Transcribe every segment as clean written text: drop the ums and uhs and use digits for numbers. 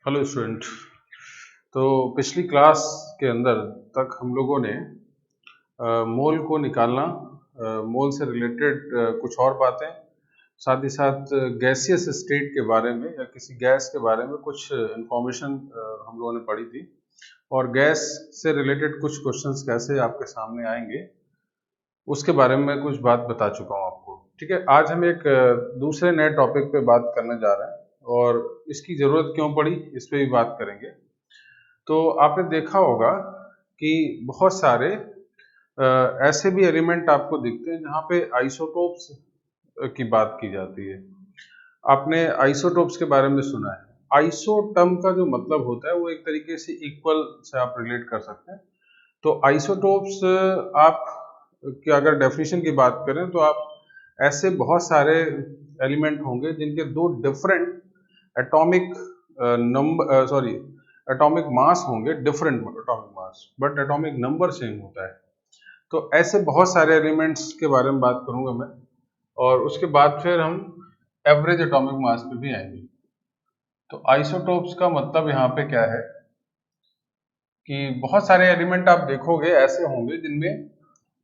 Hello student. तो पिछली class के अंदर तक हम लोगों ने मोल को निकालना, मोल से रिलेटेड कुछ और बातें, साथ ही साथ गैसियस स्टेट के बारे में या किसी गैस के बारे में कुछ इंफॉर्मेशन हम लोगों ने पढ़ी थी। और गैस से रिलेटेड कुछ क्वेश्चंस कैसे आपके सामने आएंगे उसके बारे में कुछ बात बता चुका हूँ आपको। ठीक है, आज हम एक दूसरे नए टॉपिक पे बात करने जा रहे हैं और इसकी ज़रूरत क्यों पड़ी इस पे भी बात करेंगे। तो आपने देखा होगा कि बहुत सारे ऐसे भी एलिमेंट आपको दिखते हैं जहाँ पे आइसोटोप्स की बात की जाती है। आपने आइसोटोप्स के बारे में सुना है। आइसोटर्म का जो मतलब होता है वो एक तरीके से इक्वल से आप रिलेट कर सकते हैं। तो आइसोटोप्स आप की अगर डेफिनेशन की बात करें तो आप ऐसे बहुत सारे एलिमेंट होंगे जिनके दो different atomic number atomic mass होंगे, different atomic mass, but atomic number same होता है। तो ऐसे बहुत सारे एलिमेंट्स के बारे में बात करूंगा मैं, और उसके बाद फिर हम एवरेज एटॉमिक मास पे भी आएंगे। तो आइसोटोप्स का मतलब यहाँ पे क्या है कि बहुत सारे एलिमेंट आप देखोगे ऐसे होंगे जिनमें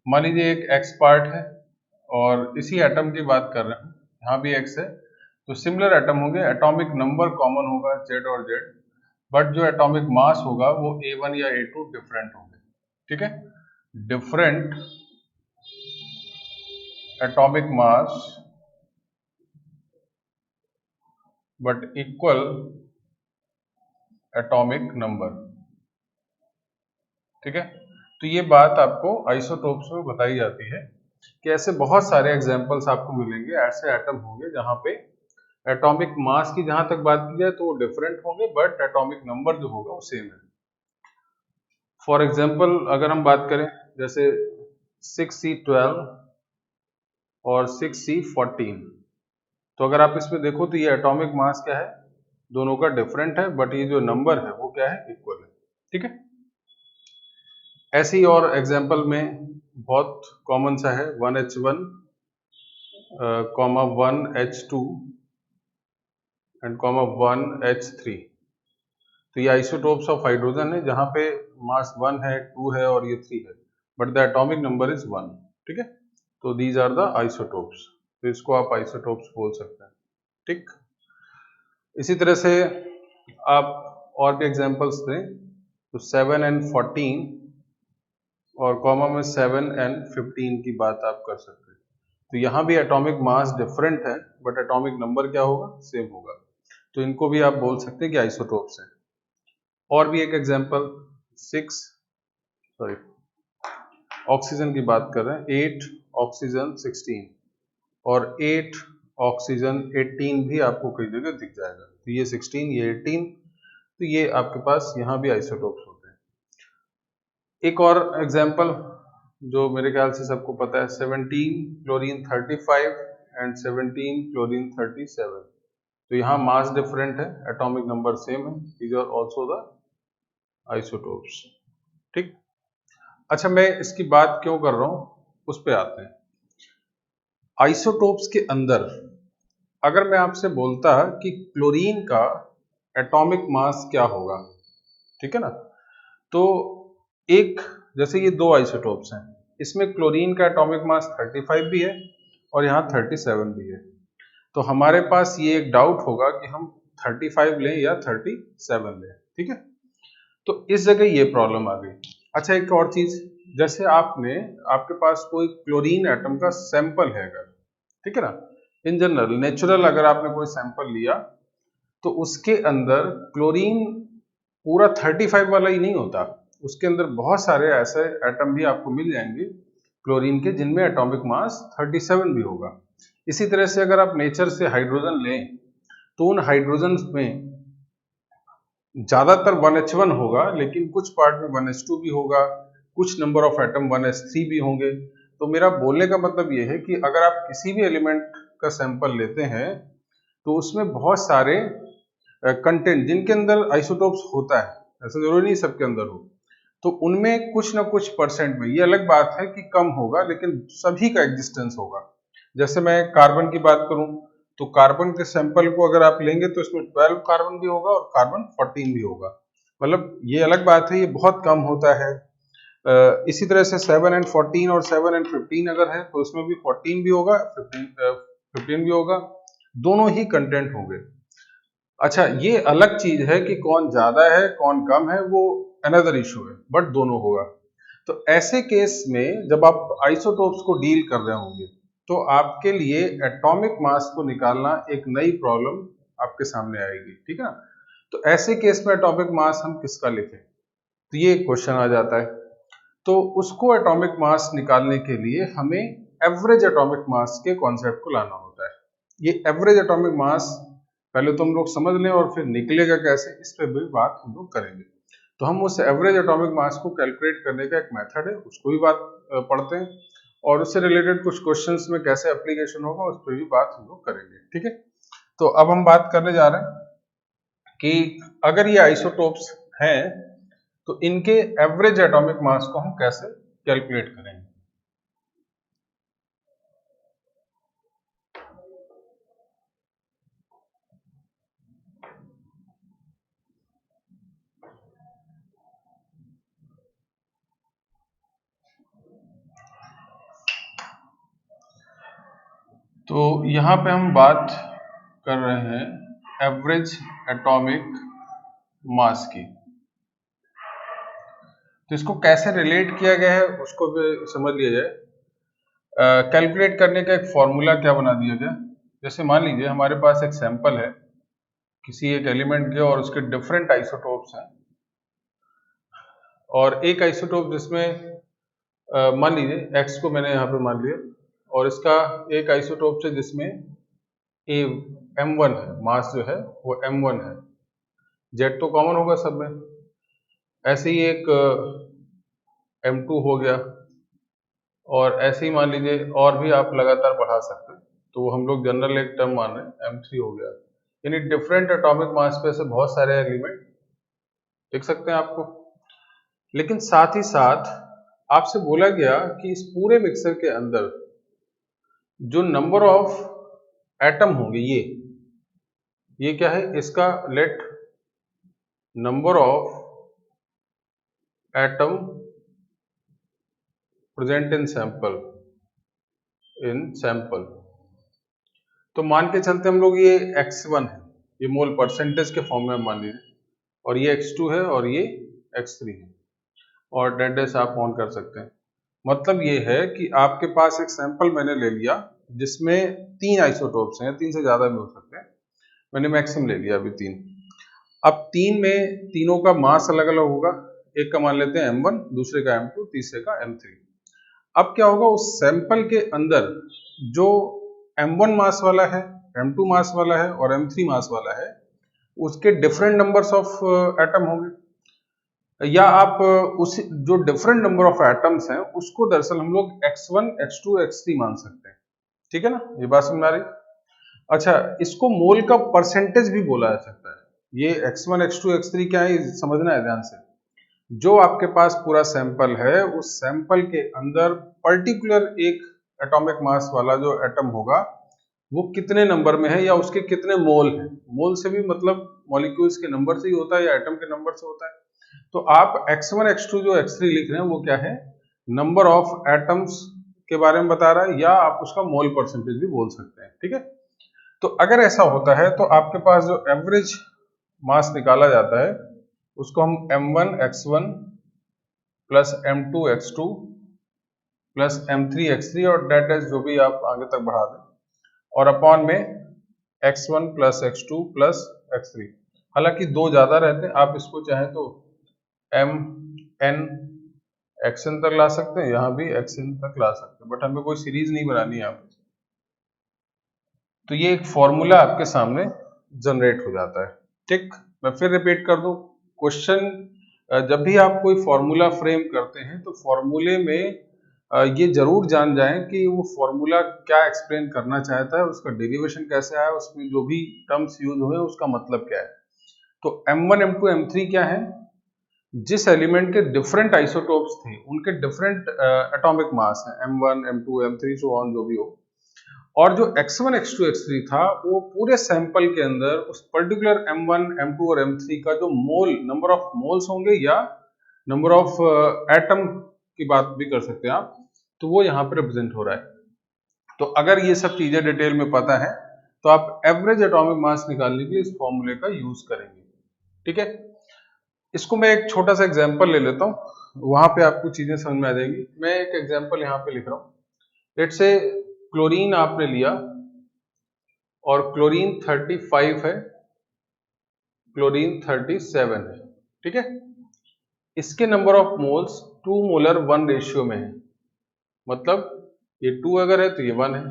मान लीजिए एक एक्स पार्ट है और इसी एटम की बात कर रहे हैं, यहाँ भी एक्स है, तो सिमिलर एटम होंगे, एटॉमिक नंबर कॉमन होगा जेड और जेड, बट जो एटॉमिक मास होगा वो A1 या A2 डिफरेंट होंगे। ठीक है, different atomic mass but equal atomic number. ठीक है, तो ये बात आपको आइसोटोप्स में बताई जाती है कि ऐसे बहुत सारे एग्जांपल्स आपको मिलेंगे, ऐसे एटम होंगे जहां पे एटॉमिक मास की जहां तक बात की जाए तो वो डिफरेंट होंगे, बट एटॉमिक नंबर जो होगा वो सेम है। फॉर एग्जांपल अगर हम बात करें जैसे 6C12 और 6C14, तो अगर आप इसमें देखो तो ये एटॉमिक मास क्या है, दोनों का डिफरेंट है, बट ये जो नंबर है वो क्या है, इक्वल है। ठीक है, ऐसे ही और एग्जांपल में बहुत कॉमन सा है 1H1 1H2 एंड 1H3। तो ये आइसोटोप्स ऑफ हाइड्रोजन है जहां पे मास 1 है, 2 है और ये 3 है, but the atomic number is 1। ठीक है, तो दीज आर द आइसोटोप्स। तो इसको आप आइसोटोप्स बोल सकते हैं। ठीक, इसी तरह से आप और भी एग्जांपल्स दें तो 7 and 14 और कॉमा में 7 and 15 की बात आप कर सकते हैं। तो यहाँ भी एटॉमिक मास डिफरेंट है, बट एटॉमिक नंबर क्या होगा, सेम होगा। तो इनको भी आप बोल सकते हैं कि आइसोटोप्स हैं। और भी एक एग्जांपल 6 ऑक्सीजन की बात कर रहे हैं, 8 ऑक्सीजन 16 और 8 ऑक्सीजन 18 भी आपको कई जगह दिख जाएगा। तो ये 16, ये 18, तो ये आपके पास यहाँ भी आइसोटोप्स होते हैं। एक और एग्जांपल जो मेरे ख्याल से सबको पता है, 17 क्लोरीन 35 एंड 17 क्लोरीन 37। तो यहाँ मास डिफरेंट है, एटॉमिक नंबर सेम है, these are also the isotopes. ठीक, अच्छा मैं इसकी बात क्यों कर रहा हूं उस पे आते हैं। आइसोटोप्स के अंदर अगर मैं आपसे बोलता कि क्लोरीन का एटॉमिक मास क्या होगा, ठीक है ना, तो एक जैसे ये दो आइसोटोप्स हैं, इसमें क्लोरीन का एटॉमिक मास 35 भी है और यहाँ 37 भी है। तो हमारे पास ये एक डाउट होगा कि हम 35 लें या 37 लें। ठीक है, तो इस जगह ये प्रॉब्लम आ गई। अच्छा एक और चीज, जैसे आपके पास कोई क्लोरीन एटम का सैंपल है अगर, ठीक है ना, इन जनरल नेचुरल अगर आपने कोई सैंपल लिया तो उसके अंदर क्लोरीन पूरा 35 वाला ही नहीं होता, उसके अंदर बहुत सारे ऐसे एटम भी आपको मिल जाएंगे क्लोरीन के जिनमें एटॉमिक मास 37 भी होगा। इसी तरह से अगर आप नेचर से हाइड्रोजन लें तो उन हाइड्रोजन में ज्यादातर 1H1 होगा, लेकिन कुछ पार्ट में 1H2 भी होगा, कुछ नंबर ऑफ एटम 1S3 भी होंगे। तो मेरा बोलने का मतलब ये है कि अगर आप किसी भी एलिमेंट का सैंपल लेते हैं तो उसमें बहुत सारे कंटेंट जिनके अंदर आइसोटोप्स होता है, ऐसा जरूरी नहीं सबके अंदर हो, तो उनमें कुछ ना कुछ परसेंट में, ये अलग बात है कि कम होगा, लेकिन सभी का एग्जिस्टेंस होगा। जैसे मैं कार्बन की बात करूं तो कार्बन के सैंपल को अगर आप लेंगे तो इसमें 12 कार्बन भी होगा और कार्बन 14 भी होगा। मतलब ये अलग बात है, ये बहुत कम होता है। इसी तरह से 7 and 14 और 7 and 15 अगर है तो इसमें भी 14 भी होगा, 15 भी होगा, दोनों ही कंटेंट होंगे। अच्छा, ये अलग चीज है कि कौन ज्यादा है कौन कम है, वो अनदर इशू है, बट दोनों होगा। तो ऐसे केस में जब आप आइसोटोप्स को डील कर रहे होंगे तो आपके लिए एटॉमिक मास को निकालना एक नई प्रॉब्लम आपके सामने आएगी, ठीक है ना। तो ऐसे केस में एटॉमिक मास हम किसका लिखें, तो ये क्वेश्चन आ जाता है। तो उसको एटॉमिक मास निकालने के लिए हमें एवरेज एटॉमिक मास के कॉन्सेप्ट को लाना होता है। ये एवरेज एटॉमिक मास पहले तो हम लोग समझ लें और फिर निकलेगा कैसे, इस पर भी बात हम लोग करेंगे। तो हम उस एवरेज एटॉमिक मास को कैलकुलेट करने का एक मेथड है, उसको भी बात पढ़ते हैं, और उससे रिलेटेड कुछ क्वेश्चंस में कैसे एप्लीकेशन होगा उस पर भी बात हम लोग करेंगे, ठीक है। तो अब हम बात करने जा रहे हैं कि अगर ये आइसोटोप्स हैं तो इनके एवरेज एटॉमिक मास को हम कैसे कैलकुलेट करेंगे। तो यहाँ पे हम बात कर रहे हैं एवरेज एटॉमिक मास की। तो इसको कैसे रिलेट किया गया है उसको भी समझ लिया जाए। कैलकुलेट करने का एक फॉर्मूला क्या बना दिया गया, जैसे मान लीजिए हमारे पास एक सैंपल है किसी एक एलिमेंट के और उसके डिफरेंट आइसोटोप्स हैं, और एक आइसोटोप जिसमें मान लीजिए x को मैंने यहाँ पे मान लिया, और इसका एक आइसोटोप है जिसमें ए m1 है, मास जो है वो m1 है, z तो कॉमन होगा सब में। ऐसे ही एक m2 हो गया, और ऐसे ही मान लीजिए और भी आप लगातार बढ़ा सकते हैं, तो हम लोग जनरल एक टर्म मान रहे हैं m3 हो गया। यानी डिफरेंट एटॉमिक मास पे से बहुत सारे एलिमेंट लिख सकते हैं आपको। लेकिन साथ ही साथ आपसे बोला गया कि इस पूरे मिक्सर के अंदर जो नंबर ऑफ एटम होंगे, ये क्या है, इसका let number of atom present in sample. तो मान के चलते हम लोग ये x1 है, ये मोल परसेंटेज के फॉर्म में मान लीजिए, और ये x2 है और ये x3 है, और डेट आप ऑन कर सकते हैं। मतलब ये है कि आपके पास एक सैंपल मैंने ले लिया जिसमें 3 आइसोटोप्स हैं, 3 से ज्यादा भी हो सकते हैं, मैंने मैक्सिमम ले लिया अभी 3। अब 3 में तीनों का मास अलग अलग होगा, एक का मान लेते हैं m1, दूसरे का m2, तीसरे का m3। अब क्या होगा, उस सैंपल के अंदर जो m1 मास वाला है, m2 मास वाला है और m3 मास वाला है, उसके डिफरेंट नंबर्स ऑफ एटम होंगे, या आप उस जो डिफरेंट नंबर ऑफ एटम्स हैं उसको दरअसल हम लोग x1, x2, x3 मान सकते हैं, ठीक है ना, ये बात समझ आ रही। अच्छा, इसको मोल का परसेंटेज भी बोला जा सकता है। ये x1, x2, x3 क्या है समझना है ध्यान से। जो आपके पास पूरा सैंपल है, उस सैंपल के अंदर पर्टिकुलर एक एटॉमिक मास वाला जो एटम होगा वो कितने नंबर में है या उसके कितने मोल हैं। मोल से भी मतलब मॉलिक्यूल्स के नंबर से ही होता है या एटम के नंबर से होता है। तो आप x1, x2 जो x3 लिख रहे हैं वो क्या है, नंबर ऑफ एटम्स के बारे में बता रहा है, या आप उसका मोल परसेंटेज भी बोल सकते हैं, ठीक है। तो अगर ऐसा होता है तो आपके पास जो एवरेज मास निकाला जाता है उसको हम m1 x1 plus m2 x2 plus m3 x3 और डेट एज जो भी आप आगे तक बढ़ा दें, और अपॉन में x1 plus x2 plus x3। हालांकि दो ज्यादा रहते हैं, आप इसको चाहे तो mn xn तक ला सकते हैं, यहां भी xn तक ला सकते हैं, बट हमें कोई सीरीज नहीं बनानी है यहाँ पे। तो ये एक फॉर्मूला आपके सामने जनरेट हो जाता है, ठीक। मैं फिर रिपीट कर दूं, क्वेश्चन जब भी आप कोई फॉर्मूला फ्रेम करते हैं तो फॉर्मूले में ये जरूर जान जाएं कि वो फॉर्मूला क्या एक्सप्लेन करना चाहता है, उसका डेरिवेशन कैसे आया, उसमें जो भी टर्म्स यूज हुए उसका मतलब क्या है। तो m1, m2, m3 क्या है, जिस एलिमेंट के डिफरेंट आइसोटोप्स थे उनके डिफरेंट एटॉमिक मास हैं, m1, m2, m3 so on जो भी हो, और जो x1 x2 x3 था वो पूरे सैंपल के अंदर उस पर्टिकुलर m1 m2 और m3 का जो मोल नंबर ऑफ मोल्स होंगे या नंबर ऑफ एटम की बात भी कर सकते हैं आप, तो वो यहाँ पे रिप्रेजेंट हो रहा है। तो अगर ये सब चीजें डिटेल में पता है तो आप एवरेज एटॉमिक मास निकालने के लिए इस फॉर्मूले का यूज करेंगे। ठीक है, इसको मैं एक छोटा सा एग्जांपल ले लेता हूँ, वहां पे आपको चीजें समझ में आ जाएगी। मैं एक एग्जांपल यहाँ पे लिख रहा हूँ। लेट्स से क्लोरीन आपने लिया और क्लोरीन 35 है, क्लोरीन 37 है। ठीक है, इसके number of moles 2 molar 1 ratio में है, मतलब ये 2 अगर है तो ये 1 है।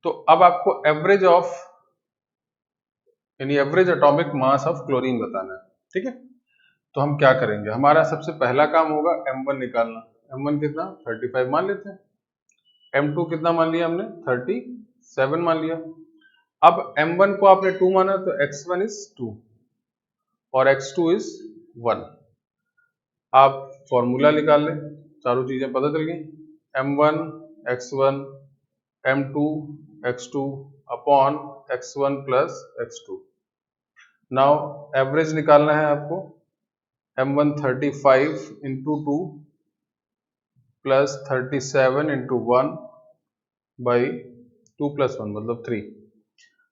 तो अब आपको एवरेज ऑफ यानी average atomic mass of chlorine बताना है। ठीक है, तो हम क्या करेंगे, हमारा सबसे पहला काम होगा m1 निकालना। m1 कितना 35 मान लेते हैं, m2 कितना मान लिया हमने 37 मान लिया। अब m1 को आपने 2 माना तो x1 इज 2 और x2 इज 1। आप फॉर्मूला निकाल लें, चारों चीजें पता चल गई। m1 x1 m2 x2 upon x1 plus x2। Now average निकालना है आपको, m1 35 into 2 plus 37 into 1 by 2 plus 1 मतलब 3।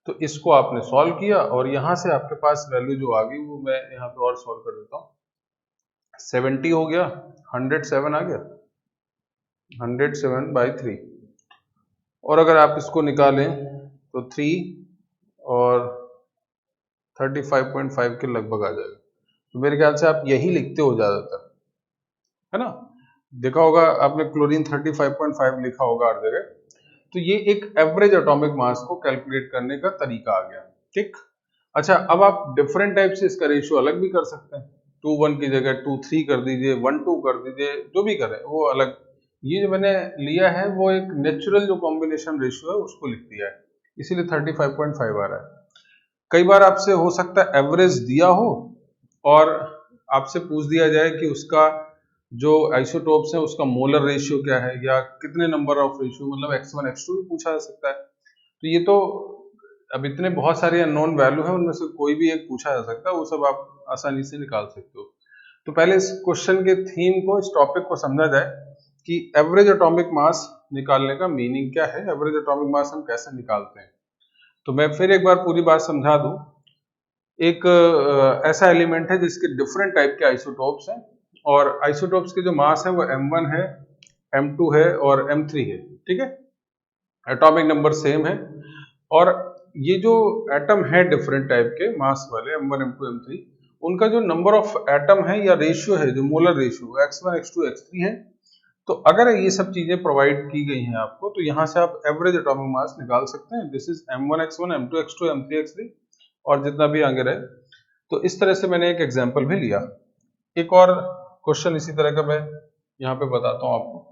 तो इसको आपने सॉल्व किया और यहां से आपके पास वैल्यू जो आ गई वो मैं यहाँ पे और सॉल्व कर देता हूँ। 70 हो गया, 107 आ गया, 107 बाई 3। और अगर आप इसको निकालें तो 3 और 35.5 के लगभग आ जाएगा। तो मेरे ख्याल से आप यही लिखते हो ज्यादातर, है ना। देखा होगा आपने क्लोरीन 35.5 लिखा होगा हर जगह। तो ये एक एवरेज एटॉमिक मास को कैलकुलेट करने का तरीका आ गया। ठीक, अच्छा अब आप डिफरेंट टाइप से इसका रेशियो अलग भी कर सकते हैं। 2:1 की जगह 2:3 कर दीजिए, 1:2 कर दीजिए, जो भी करें वो अलग। ये जो मैंने लिया है वो एक नेचुरल जो कॉम्बिनेशन रेशियो है उसको लिख दिया है, इसीलिए 35.5 आ रहा है। कई बार आपसे हो सकता है एवरेज दिया हो और आपसे पूछ दिया जाए कि उसका जो आइसोटोप्स है उसका मोलर रेशियो क्या है या कितने नंबर ऑफ रेशियो, मतलब x1 x2 भी पूछा जा सकता है। तो ये तो अब इतने बहुत सारे अननोन वैल्यू हैं, उनमें से कोई भी एक पूछा जा सकता है, वो सब आप आसानी से निकाल सकते हो। तो पहले इस क्वेश्चन के थीम को, इस टॉपिक को समझा जाए कि एवरेज एटॉमिक मास निकालने का मीनिंग क्या है, एवरेज एटॉमिक मास हम कैसे निकालते हैं। तो मैं फिर एक बार पूरी बात समझा दूं। एक ऐसा एलिमेंट है जिसके डिफरेंट टाइप के आइसोटोप्स हैं और आइसोटोप्स के जो मास है वो m1 है, m2 है और m3 है। ठीक है, एटॉमिक नंबर सेम है और ये जो एटम है डिफरेंट टाइप के मास वाले m1 m2 m3, उनका जो नंबर ऑफ एटम है या रेशियो है, जो molar ratio x1 x2 x3 है। तो अगर ये सब चीजें प्रोवाइड की गई हैं आपको तो यहाँ से आप एवरेज एटॉमिक मास निकाल सकते हैं। This is m1 x1 m2 x2 m3 x3 और जितना भी आगे रहे। तो इस तरह से मैंने एक एग्जांपल भी लिया। एक और क्वेश्चन इसी तरह का मैं यहाँ पे बताता हूँ आपको।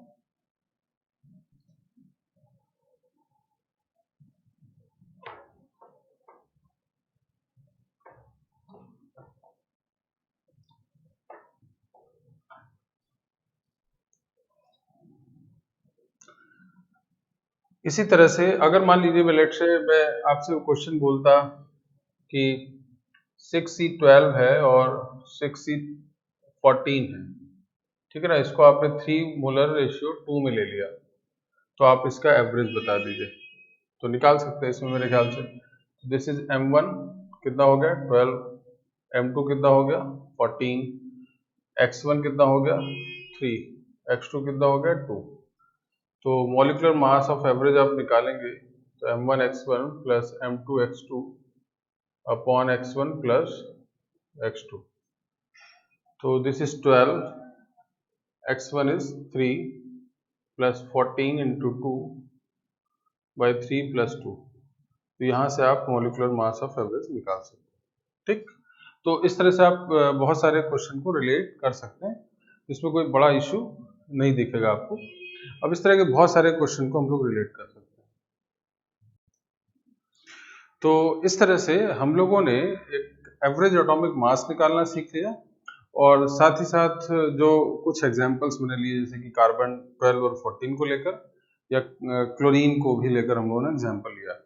इसी तरह से अगर मान लीजिए मैं आपसे क्वेश्चन बोलता कि 6C12 है और 6C14 है, ठीक है ना, इसको आपने 3 मोलर रेशियो 2 में ले लिया, तो आप इसका एवरेज बता दीजिए। तो निकाल सकते हैं इसमें मेरे ख्याल से। दिस इज m1 कितना हो गया 12, m2 कितना हो गया 14, x1 कितना हो गया 3, x2 कितना हो गया 2। तो मॉलिक्यूलर मास ऑफ एवरेज आप निकालेंगे तो m1 x1 plus m2 x2 upon x1 plus x2। तो this is 12, x1 is 3 plus 14 into 2 by 3 plus 2। तो यहाँ से आप मॉलिक्यूलर मास ऑफ एवरेज निकाल सकते हैं। ठीक, तो इस तरह से आप बहुत सारे क्वेश्चन को रिलेट कर सकते हैं, इसमें कोई बड़ा इशू नहीं दिखेगा आपको। अब इस तरह के बहुत सारे क्वेश्चन को हम लोग रिलेट कर सकते हैं। तो इस तरह से हम लोगों ने एक एवरेज एटॉमिक मास निकालना सीख लिया और साथ ही साथ जो कुछ एग्जांपल्स मैंने लिए जैसे कि कार्बन 12 और 14 को लेकर, या क्लोरीन को भी लेकर हम लोगों ने एग्जाम्पल लिया।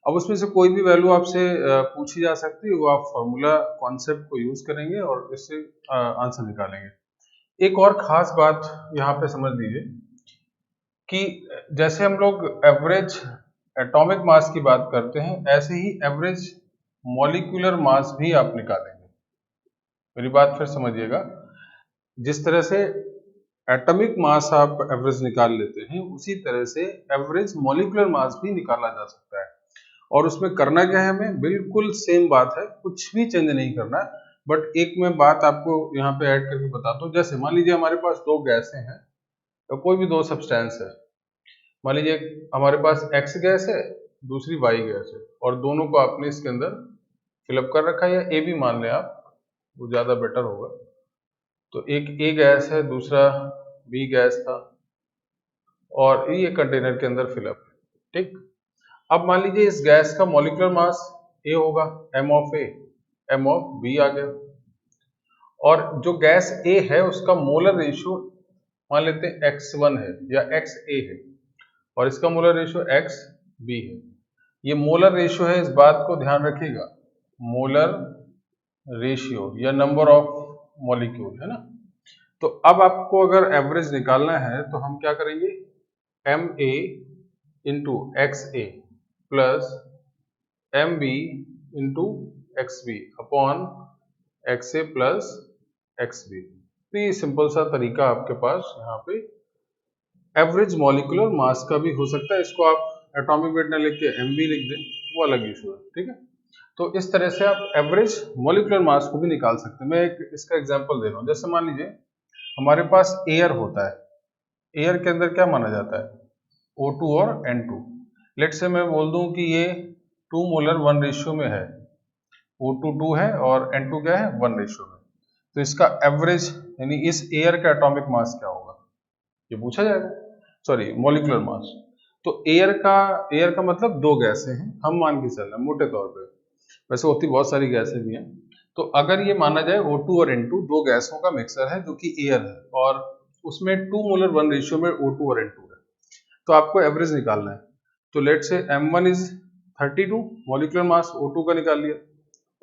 अब उसमें से कोई भी वैल्यू आपसे पूछी जा सकती है, वो आप फॉर्मूला कॉन्सेप्ट को यूज करेंगे और इससे आंसर निकालेंगे। एक और खास बात यहाँ पे समझ लीजिए कि जैसे हम लोग एवरेज एटॉमिक मास की बात करते हैं, ऐसे ही एवरेज मॉलिक्यूलर मास भी आप निकालेंगे। मेरी बात फिर समझिएगा, जिस तरह से एटॉमिक मास आप एवरेज निकाल लेते हैं, उसी तरह से एवरेज मॉलिक्यूलर मास भी निकाला जा सकता है। और उसमें करना क्या है, हमें बिल्कुल सेम बात है, कुछ भी चेंज नहीं करना है। बट एक मैं बात आपको यहाँ पे ऐड करके बताता हूँ। जैसे मान लीजिए हमारे पास दो गैसें हैं, तो कोई भी दो सब्सटेंस है। मान लीजिए हमारे पास एक्स गैस है, दूसरी वाई गैस है, और दोनों को आपने इसके अंदर फिलअप कर रखा है, या ए भी मान लें आप, वो ज्यादा बेटर होगा। तो एक ए गैस है, दूसरा बी गैस था, और ये कंटेनर के अंदर फिलअप है। ठीक, अब मान लीजिए इस गैस का मॉलिक्यूलर मास ए होगा, M of A, M of B आ गया। और जो गैस ए है उसका मोलर रेशियो मान लेते हैं x1 है या xa है, और इसका मोलर रेशियो xb है। ये मोलर रेशियो है, इस बात को ध्यान रखिएगा, मोलर रेशियो या नंबर ऑफ मॉलिक्यूल है ना। तो अब आपको अगर एवरेज निकालना है तो हम क्या करेंगे, Ma into XA plus MB into XB upon XA plus XB। तो ये सिंपल सा तरीका आपके पास यहाँ पे एवरेज मॉलिक्यूलर मास का भी हो सकता है। इसको आप एटॉमिक वेट ना लिख के MB लिख दें, वो अलग इशू है। ठीक है, तो इस तरह से आप एवरेज मॉलिक्यूलर मास को भी निकाल सकते हैं। मैं एक इसका एग्जांपल दे रहा हूँ। जैसे मान लीजिए हमारे पास एयर होता है, एयर के अंदर क्या माना जाता है, O2 और N2। लेट से मैं बोल दूं कि ये 2 मोलर 1 रेशियो में है, O2 2 है और N2 क्या है, 1 रेशियो में। तो इसका एवरेज यानी इस एयर का एटॉमिक मास क्या होगा, ये पूछा जाएगा, सॉरी मॉलिक्यूलर मास। तो एयर का मतलब दो गैसें हैं, हम मान के चल रहे हैं मोटे तौर पे, वैसे होती बहुत सारी गैसें भी हैं। तो अगर ये माना जाए O2 और N2 दो गैसों का मिक्सर है जो कि एयर है, और उसमें 2 मोलर 1 रेशियो में O2 और N2 है, तो आपको एवरेज निकालना है। तो लेट से M1 is 32, molecular mass O2 का निकाल लिया,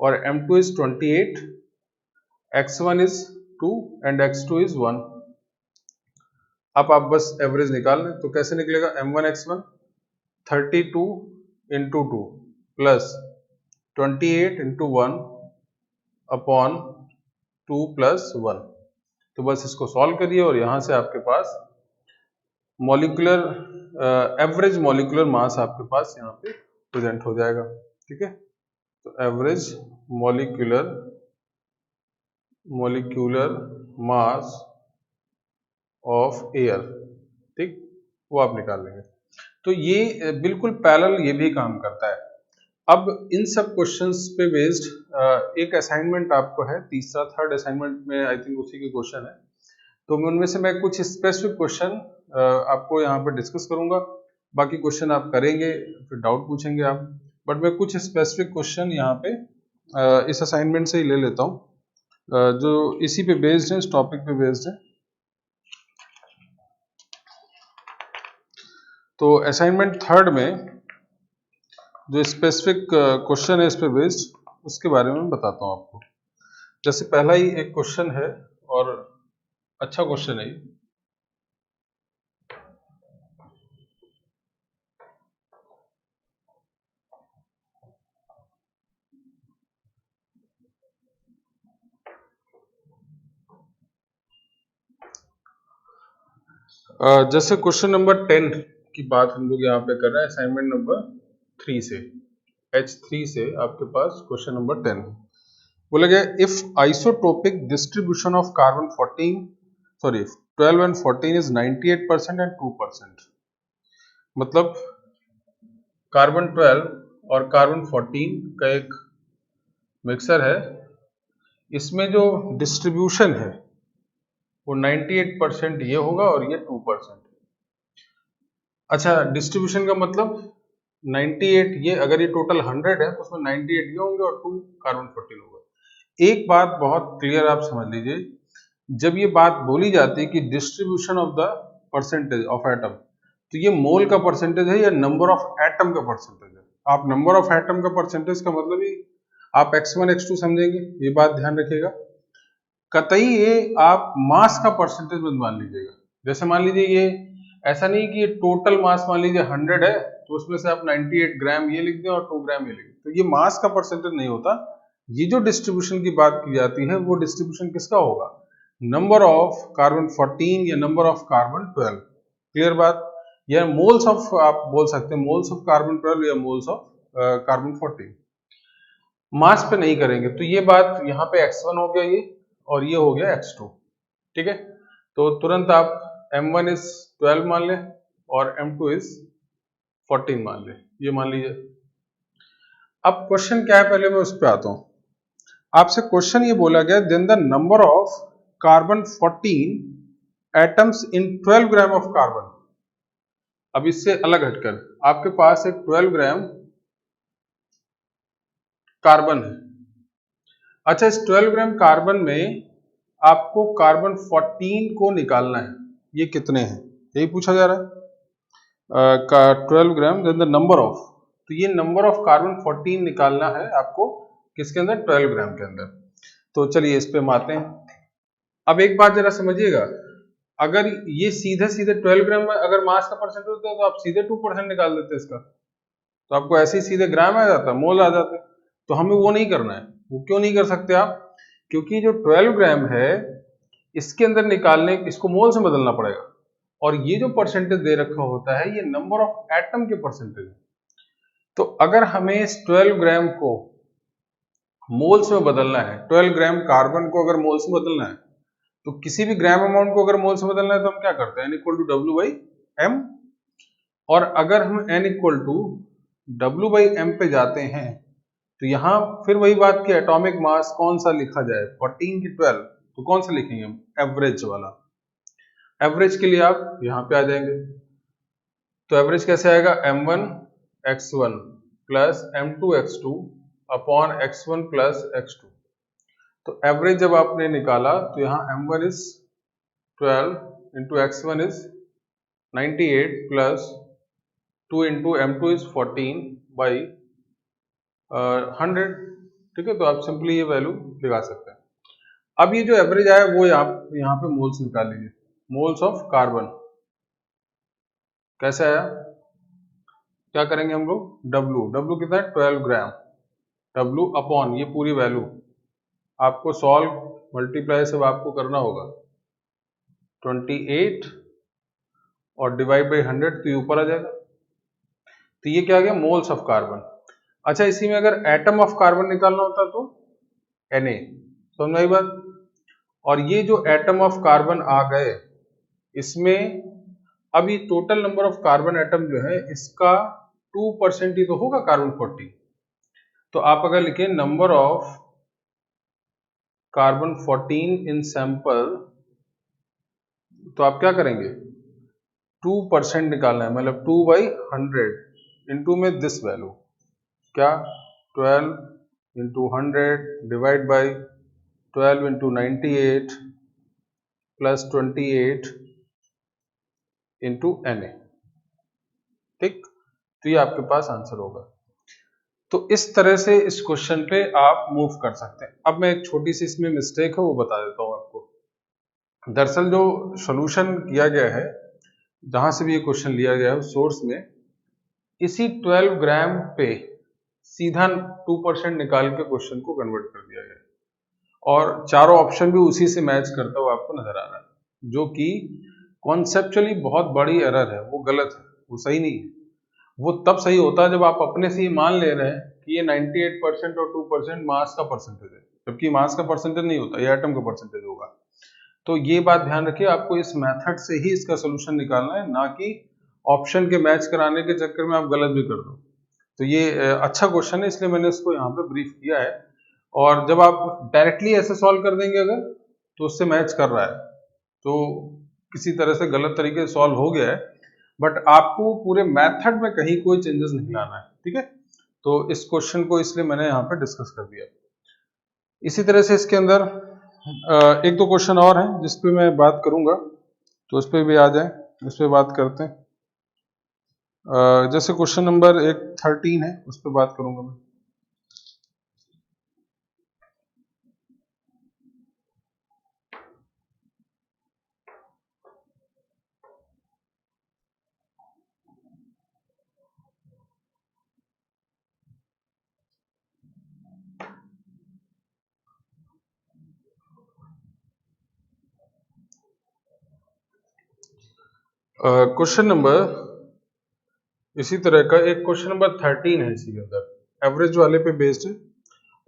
और M2 is 28, X1 is 2 and X2 is 1। अब आप बस एवरेज निकाल लें, तो कैसे निकलेगा, M1 X1 32 into 2 plus 28 into 1 upon 2 plus 1। तो बस इसको सॉल्व करिए और यहां से आपके पास मॉलिक्यूलर एवरेज मॉलिक्यूलर मास आपके पास यहाँ पे प्रेजेंट हो जाएगा। ठीक है, तो average molecular mass of air, ठीक, वो आप निकाल लेंगे। तो ये बिल्कुल पैरेलल ये भी काम करता है। अब इन सब क्वेश्चंस पे बेस्ड एक असाइनमेंट आपको है, तीसरा थर्ड असाइनमेंट में आई थिंक उसी के क्वेश्चन है। तो उनमें से मैं कुछ स्पेसिफिक क्वेश्चन आपको यहाँ पे डिस्कस करूंगा, बाकी क्वेश्चन आप करेंगे, फिर डाउट पूछेंगे आप। बट मैं कुछ स्पेसिफिक क्वेश्चन यहाँ पे इस असाइनमेंट से ही ले लेता हूँ, जो इसी पे बेस्ड है, इस टॉपिक पे बेस्ड है। तो असाइनमेंट थर्ड में जो स्पेसिफिक क्वेश्चन है इस पे बेस्ड, उसके बारे में बताता हूँ आपको। जैसे पहला ही एक क्वेश्चन है, और अच्छा क्वेश्चन है। जैसे क्वेश्चन नंबर 10 की बात हम लोग यहाँ पे कर रहे हैं, असाइनमेंट नंबर 3 से, H3 से आपके पास क्वेश्चन नंबर 10 बोला गया, if isotopic distribution of carbon 12 and 14 is 98% and 2%। मतलब कार्बन 12 और कार्बन 14 का एक मिक्सर है, इसमें जो डिस्ट्रीब्यूशन है वो 98% ये होगा और ये 2%। अच्छा, डिस्ट्रीब्यूशन का मतलब 98, ये अगर ये टोटल 100 है तो उसमें 98 ये होंगे और 2 कार्बन 14 होगा। एक बात बहुत क्लियर आप समझ लीजिए, जब ये बात बोली जाती है कि distribution of the percentage of atom, तो ये मोल का परसेंटेज है या नंबर ऑफ एटम का परसेंटेज है। आप नंबर ऑफ एटम का परसेंटेज का मतलब ही आप x1 x2 समझेंगे, ये बात ध्यान रखिएगा। कतई ये आप मास का परसेंटेज मत मान लीजिएगा। जैसे मान लीजिए ये ऐसा नहीं कि ये टोटल मास मान लीजिए 100 है तो उसमें से आप 98 ग्राम ये लिख दें और 2 ग्राम ये लिख दें, तो ये मास का परसेंटेज नहीं होता। ये जो डिस्ट्रीब्यूशन की बात की जाती है वो डिस्ट्रीब्यूशन किसका होगा, नंबर ऑफ कार्बन 14 या नंबर ऑफ कार्बन 12। क्लियर बात, या मोल्स ऑफ आप बोल सकते हैं, मोल्स ऑफ कार्बन 12 या मोल्स ऑफ कार्बन 14। मास पे नहीं करेंगे। तो ये बात यहाँ पे x1 हो गया ये, और ये हो गया x2। ठीक है, तो तुरंत आप m1 इज 12 मान लें और m2 इज 14 मान लें, ये मान लीजिए। अब क्वेश्चन क्या है, पहले मैं उस पर आता हूं। आपसे क्वेश्चन ये बोला गया, then the number of carbon 14 atoms in 12 gram of carbon. अब इससे अलग हटकर आपके पास एक 12 ग्राम कार्बन है। अच्छा, इस 12 ग्राम कार्बन में आपको कार्बन 14 को निकालना है, ये कितने हैं यही पूछा जा रहा है। 12 gram then the number of, तो ये नंबर ऑफ कार्बन 14 निकालना है आपको किसके अंदर, 12 ग्राम के अंदर। तो चलिए इस पे हम आते हैं। अब एक बात जरा समझिएगा, अगर ये सीधे सीधे 12 ग्राम में अगर मास का परसेंटेज होता है तो आप सीधे 2% निकाल देते इसका, तो आपको ऐसे ही सीधे ग्राम आ जाता, मोल आ जाते। तो हमें वो नहीं करना है। वो क्यों नहीं कर सकते आप, क्योंकि जो 12 ग्राम है इसके अंदर निकालने, इसको मोल से बदलना पड़ेगा, और ये जो परसेंटेज दे रखा होता है ये नंबर ऑफ एटम के परसेंटेज है। तो अगर हमें इस 12 ग्राम को मोल्स में बदलना है, 12 ग्राम कार्बन को अगर मोल्स में बदलना है, तो किसी भी ग्राम अमाउंट को अगर मोल से बदलना है तो हम क्या करते हैं, n equal to W by M. और अगर हम n equal to W by M पे जाते हैं तो यहां फिर वही बात कि एटॉमिक मास कौन सा लिखा जाए, 14 की 12, तो कौन सा लिखेंगे हम, एवरेज वाला। एवरेज के लिए आप यहां पे आ जाएंगे, तो एवरेज कैसे आएगा, m1 x1 plus m2 x2 upon x1 plus x2। तो एवरेज जब आपने निकाला तो यहाँ m1 is 12 into x1 is 98 plus 2 into m2 is 14 by 100। ठीक है, तो आप सिंपली ये वैल्यू लगा सकते हैं। अब ये जो एवरेज आया वो आप यहाँ पे मोल्स निकाल लीजिए, मोल्स ऑफ कार्बन कैसे आया, क्या करेंगे हम लोग, W कितना है 12 ग्राम, W अपॉन ये पूरी वैल्यू आपको सॉल्व मल्टीप्लाई सब आपको करना होगा 28 और डिवाइड बाई 100, तो ये ऊपर आ जाएगा। तो ये क्या आ गया, मोल्स ऑफ कार्बन। अच्छा, इसी में अगर एटम ऑफ कार्बन निकालना होता तो Na, समझ आई बात। और ये जो एटम ऑफ कार्बन आ गए इसमें अभी total number of carbon atom जो है इसका 2% ही तो होगा कार्बन 14। तो आप अगर लिखें number of carbon 14 in sample, तो आप क्या करेंगे, 2% निकालना है, मतलब 2 बाई 100 इंटू में दिस वैल्यू, क्या 12 into 100 divide by 12 into 98 plus 28 into Na। ठीक, तो ये आपके पास आंसर होगा। तो इस तरह से इस क्वेश्चन पे आप मूव कर सकते हैं। अब मैं एक छोटी सी इसमें मिस्टेक है वो बता देता हूं आपको। दरअसल जो सॉल्यूशन किया गया है, जहां से भी ये क्वेश्चन लिया गया है सोर्स में, इसी 12 ग्राम पे सीधा 2% निकाल के क्वेश्चन को कन्वर्ट कर दिया गया है, और चारों ऑप्शन भी उसी से मैच करता हुआ आपको नजर आ रहा है, जो कि कॉन्सेप्चुअली बहुत बड़ी एरर है, वो गलत है, वो सही नहीं है। वो तब सही होता है जब आप अपने से ही मान ले रहे हैं कि ये 98% और 2% मास का परसेंटेज है, जबकि मास का परसेंटेज नहीं होता, ये एटम का परसेंटेज होगा। तो ये बात ध्यान रखिए, आपको इस मेथड से ही इसका सोल्यूशन निकालना है, ना कि ऑप्शन के मैच कराने के चक्कर में आप गलत भी कर दो। तो ये अच्छा क्वेश्चन है, इसलिए मैंने इसको यहाँ पे ब्रीफ किया है। और जब आप डायरेक्टली ऐसे सॉल्व कर देंगे अगर, तो उससे मैच कर रहा है, तो किसी तरह से गलत तरीके से सॉल्व हो गया है, बट आपको पूरे मेथड में कहीं कोई चेंजेस नहीं लाना है। ठीक है, तो इस क्वेश्चन को इसलिए मैंने यहाँ पे डिस्कस कर दिया। इसी तरह से इसके अंदर एक दो क्वेश्चन और हैं जिस पे मैं बात करूंगा, तो उस पर भी आ जाए, उस पर बात करते हैं। जैसे क्वेश्चन नंबर 13 है, उस पर बात करूंगा मैं। क्वेश्चन नंबर इसी तरह का एक क्वेश्चन नंबर 13 है, इसी के अंदर एवरेज वाले पे बेस्ड है,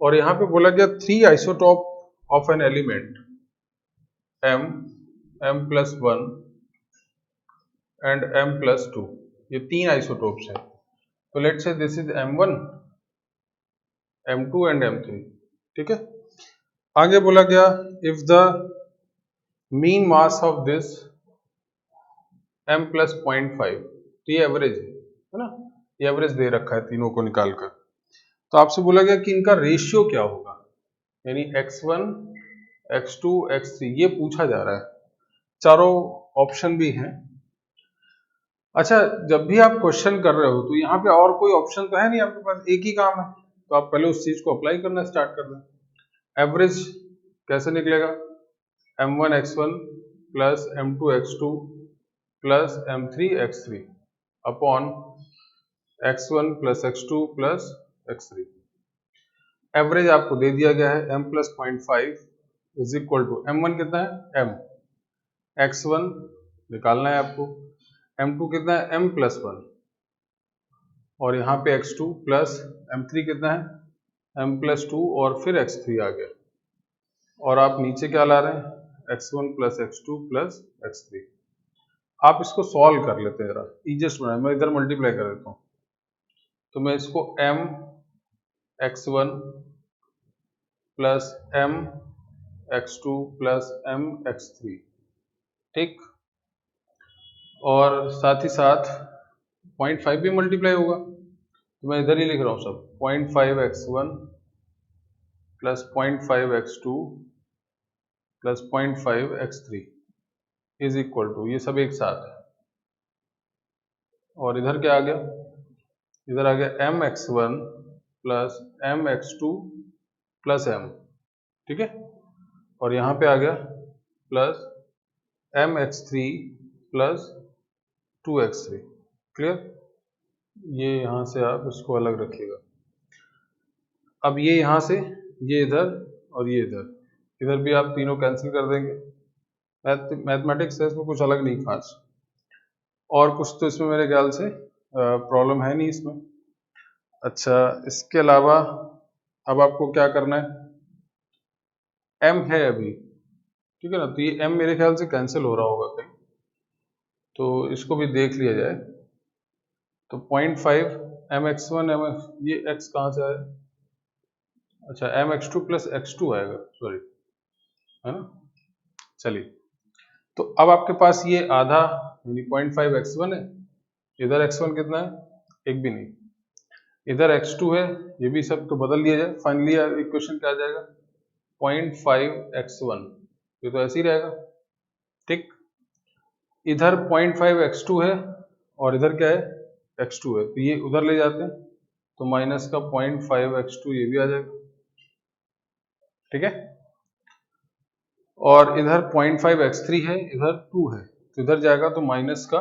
और यहाँ पे बोला गया 3 isotope of an element m, m+1 and m+2, ये 3 आइसोटॉप्स हैं। तो let's say this is m1, m2 and m3, ठीक है। आगे बोला गया if the mean mass of this m+0.5, तो ये एवरेज है ना, ये एवरेज दे रखा है तीनों को निकालकर। तो आपसे बोला गया कि इनका रेशियो क्या होगा, यानी x1, x2, x3, ये पूछा जा रहा है। चारों ऑप्शन भी हैं। अच्छा, जब भी आप क्वेश्चन कर रहे हो तो यहाँ पे और कोई ऑप्शन तो है नहीं, आपके पास एक ही काम है, तो आप पहले उस चीज को अप्लाई करना स्टार्ट कर दें। एवरेज कैसे निकलेगा, m1 x1 plus m2 x2 plus m3 x3 upon x1 plus x2 plus x3। Average आपको दे दिया गया है m+0.5 is equal to m1 कितना है m, x1 निकालना है आपको, m2 कितना है m+1, और यहाँ पे x2 प्लस m3 कितना है m+2 और फिर x3 आ गया, और आप नीचे क्या ला रहे हैं x1 plus x2 plus x3। आप इसको सॉल्व कर लेते हैं, जरा इजिएस्ट बनाए, मैं इधर मल्टीप्लाई कर देता हूँ। तो मैं इसको m x1 plus m x2 plus m x3, ठीक, और साथ ही साथ 0.5 भी मल्टीप्लाई होगा, तो मैं इधर ही लिख रहा हूँ सब, 0.5 x1 plus 0.5 x2 plus 0.5 x3 is equal to, ये सब एक साथ है, और इधर क्या आ गया, इधर आ गया m x1 plus m x2 plus m, ठीक है, और यहाँ पे आ गया plus m x3 plus 2x3, clear. ये यहाँ से आप इसको अलग रखिएगा। अब ये यहाँ से, ये इधर और ये इधर, इधर भी आप तीनों कैंसिल कर देंगे। मैथमेटिक्स है, इसमें कुछ अलग नहीं खास, और कुछ तो इसमें मेरे ख्याल से प्रॉब्लम है नहीं इसमें। अच्छा, इसके अलावा अब आपको क्या करना है, m है अभी, ठीक है ना, तो ये m मेरे ख्याल से कैंसिल हो रहा होगा कहीं, तो इसको भी देख लिया जाए। तो 0.5 mx1 ये x कहाँ से आया, अच्छा mx2 प्लस x2 आएगा, सॉरी, है ना। चलिए, तो अब आपके पास ये आधा यानी 0.5 x1 है, इधर x1 कितना है, एक भी नहीं, इधर x2 है, ये भी सब तो बदल दिया जाए, फाइनली इक्वेशन क्या आ जाएगा 0.5 x1, ये तो ऐसे ही रहेगा, ठीक। इधर 0.5 x2 है और इधर क्या है x2 है, तो ये उधर ले जाते हैं, तो माइनस का 0.5 x2 ये भी आ जाएगा, ठीक है। और इधर 0.5 x3 है, इधर 2 है, तो इधर जाएगा तो माइनस का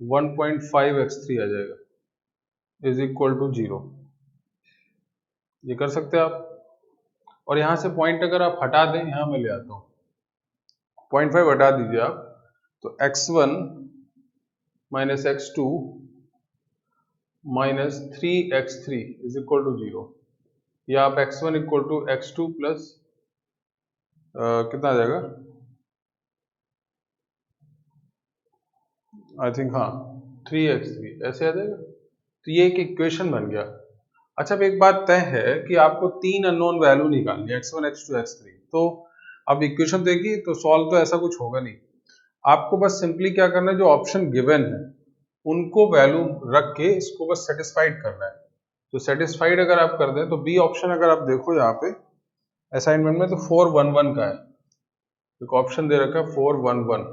1.5 x3 आ जाएगा, इज इक्वल टू 0। ये कर सकते हैं आप, और यहाँ से पॉइंट अगर आप हटा दें, यहाँ मैं ले आता हूँ, 0.5 हटा दीजिए आप, तो x1 minus x2 minus 3x3 is equal to 0, या आप x1 equal to x2 plus कितना आ जाएगा, आई थिंक हाँ 3x3 ऐसे आ जाएगा, तो ये एक इक्वेशन बन गया। अच्छा, अब एक बात तय है कि आपको 3 अननोन वैल्यू निकालनी है, x1 x2 x3, तो अब इक्वेशन देखिए, तो सॉल्व तो ऐसा कुछ होगा नहीं, आपको बस सिंपली क्या करना है, जो ऑप्शन गिवन है उनको वैल्यू रख के इसको बस सेटिस्फाइड करना है। तो सेटिस्फाइड अगर आप कर दें, तो बी ऑप्शन अगर आप देखो यहाँ पे असाइनमेंट में, तो 411 का है, एक ऑप्शन दे रखा है 411,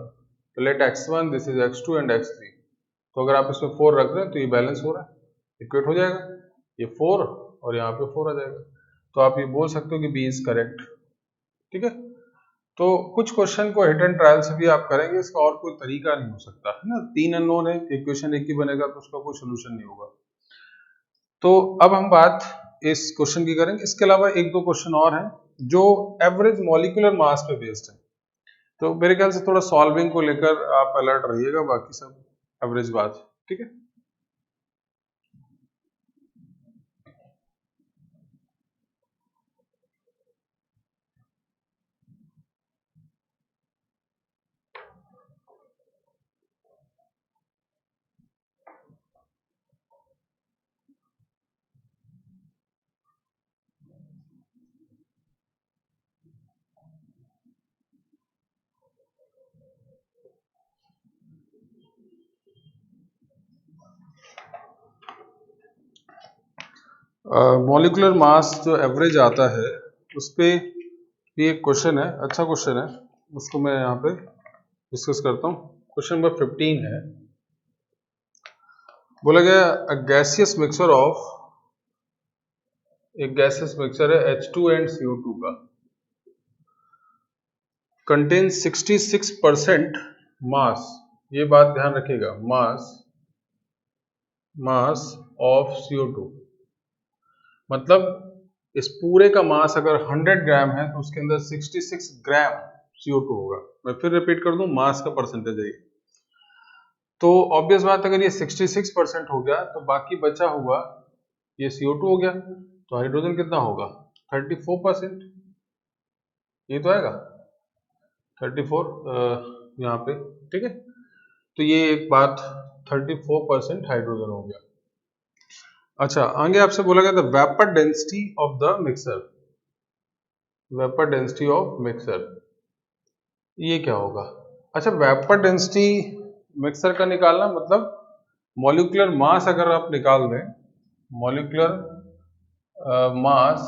तो late x1 this is x2 and x3, तो अगर आप इसमें 4 रख रहे हैं तो ये बैलेंस हो रहा है, इक्वेट हो जाएगा, ये 4 और यहाँ पे 4 आ जाएगा। तो आप ये बोल सकते हो कि बी इज करेक्ट। ठीक है, तो कुछ क्वेश्चन को हिट एंड ट्रायल से भी आप करेंगे, इसका और कोई तरीका नहीं हो सकता है ना। 3 अननोन है, इक्वेशन एक ही बनेगा तो उसका कोई सोल्यूशन नहीं होगा। तो अब हम बात इस क्वेश्चन की करेंगे। इसके अलावा एक दो क्वेश्चन और हैं जो एवरेज मॉलिक्यूलर मास पे बेस्ड है, तो मेरे ख्याल से थोड़ा सॉल्विंग को लेकर आप अलर्ट रहिएगा, बाकी सब एवरेज बात। ठीक है, मॉलिक्यूलर मास जो एवरेज आता है उस पे भी एक क्वेश्चन है, अच्छा क्वेश्चन है, उसको मैं यहाँ पे डिस्कस करता हूँ। क्वेश्चन नंबर 15 है, बोला गया अ गैसियस मिक्सचर ऑफ, एक गैसियस मिक्सचर है H2 एंड CO2 का, कंटेन्स 66% मास, ये बात ध्यान रखिएगा, मास ऑफ CO2, मतलब इस पूरे का मास अगर 100 ग्राम है तो उसके अंदर 66 ग्राम CO2 होगा। मैं फिर रिपीट कर दूं, मास का परसेंटेज है ये। तो ऑब्वियस बात, अगर ये 66% हो गया तो बाकी बचा हुआ ये CO2 हो गया, तो हाइड्रोजन कितना होगा 34%, ये तो आएगा 34 यहाँ पे। ठीक है, तो ये एक बात 34% हाइड्रोजन हो गया। अच्छा, आगे आपसे बोला गया था vapour density of the mixer, vapour density of mixer, ये क्या होगा? अच्छा, वेपर डेंसिटी मिक्सर का निकालना मतलब मॉलिक्यूलर मास अगर आप निकाल दें, मॉलिक्यूलर मास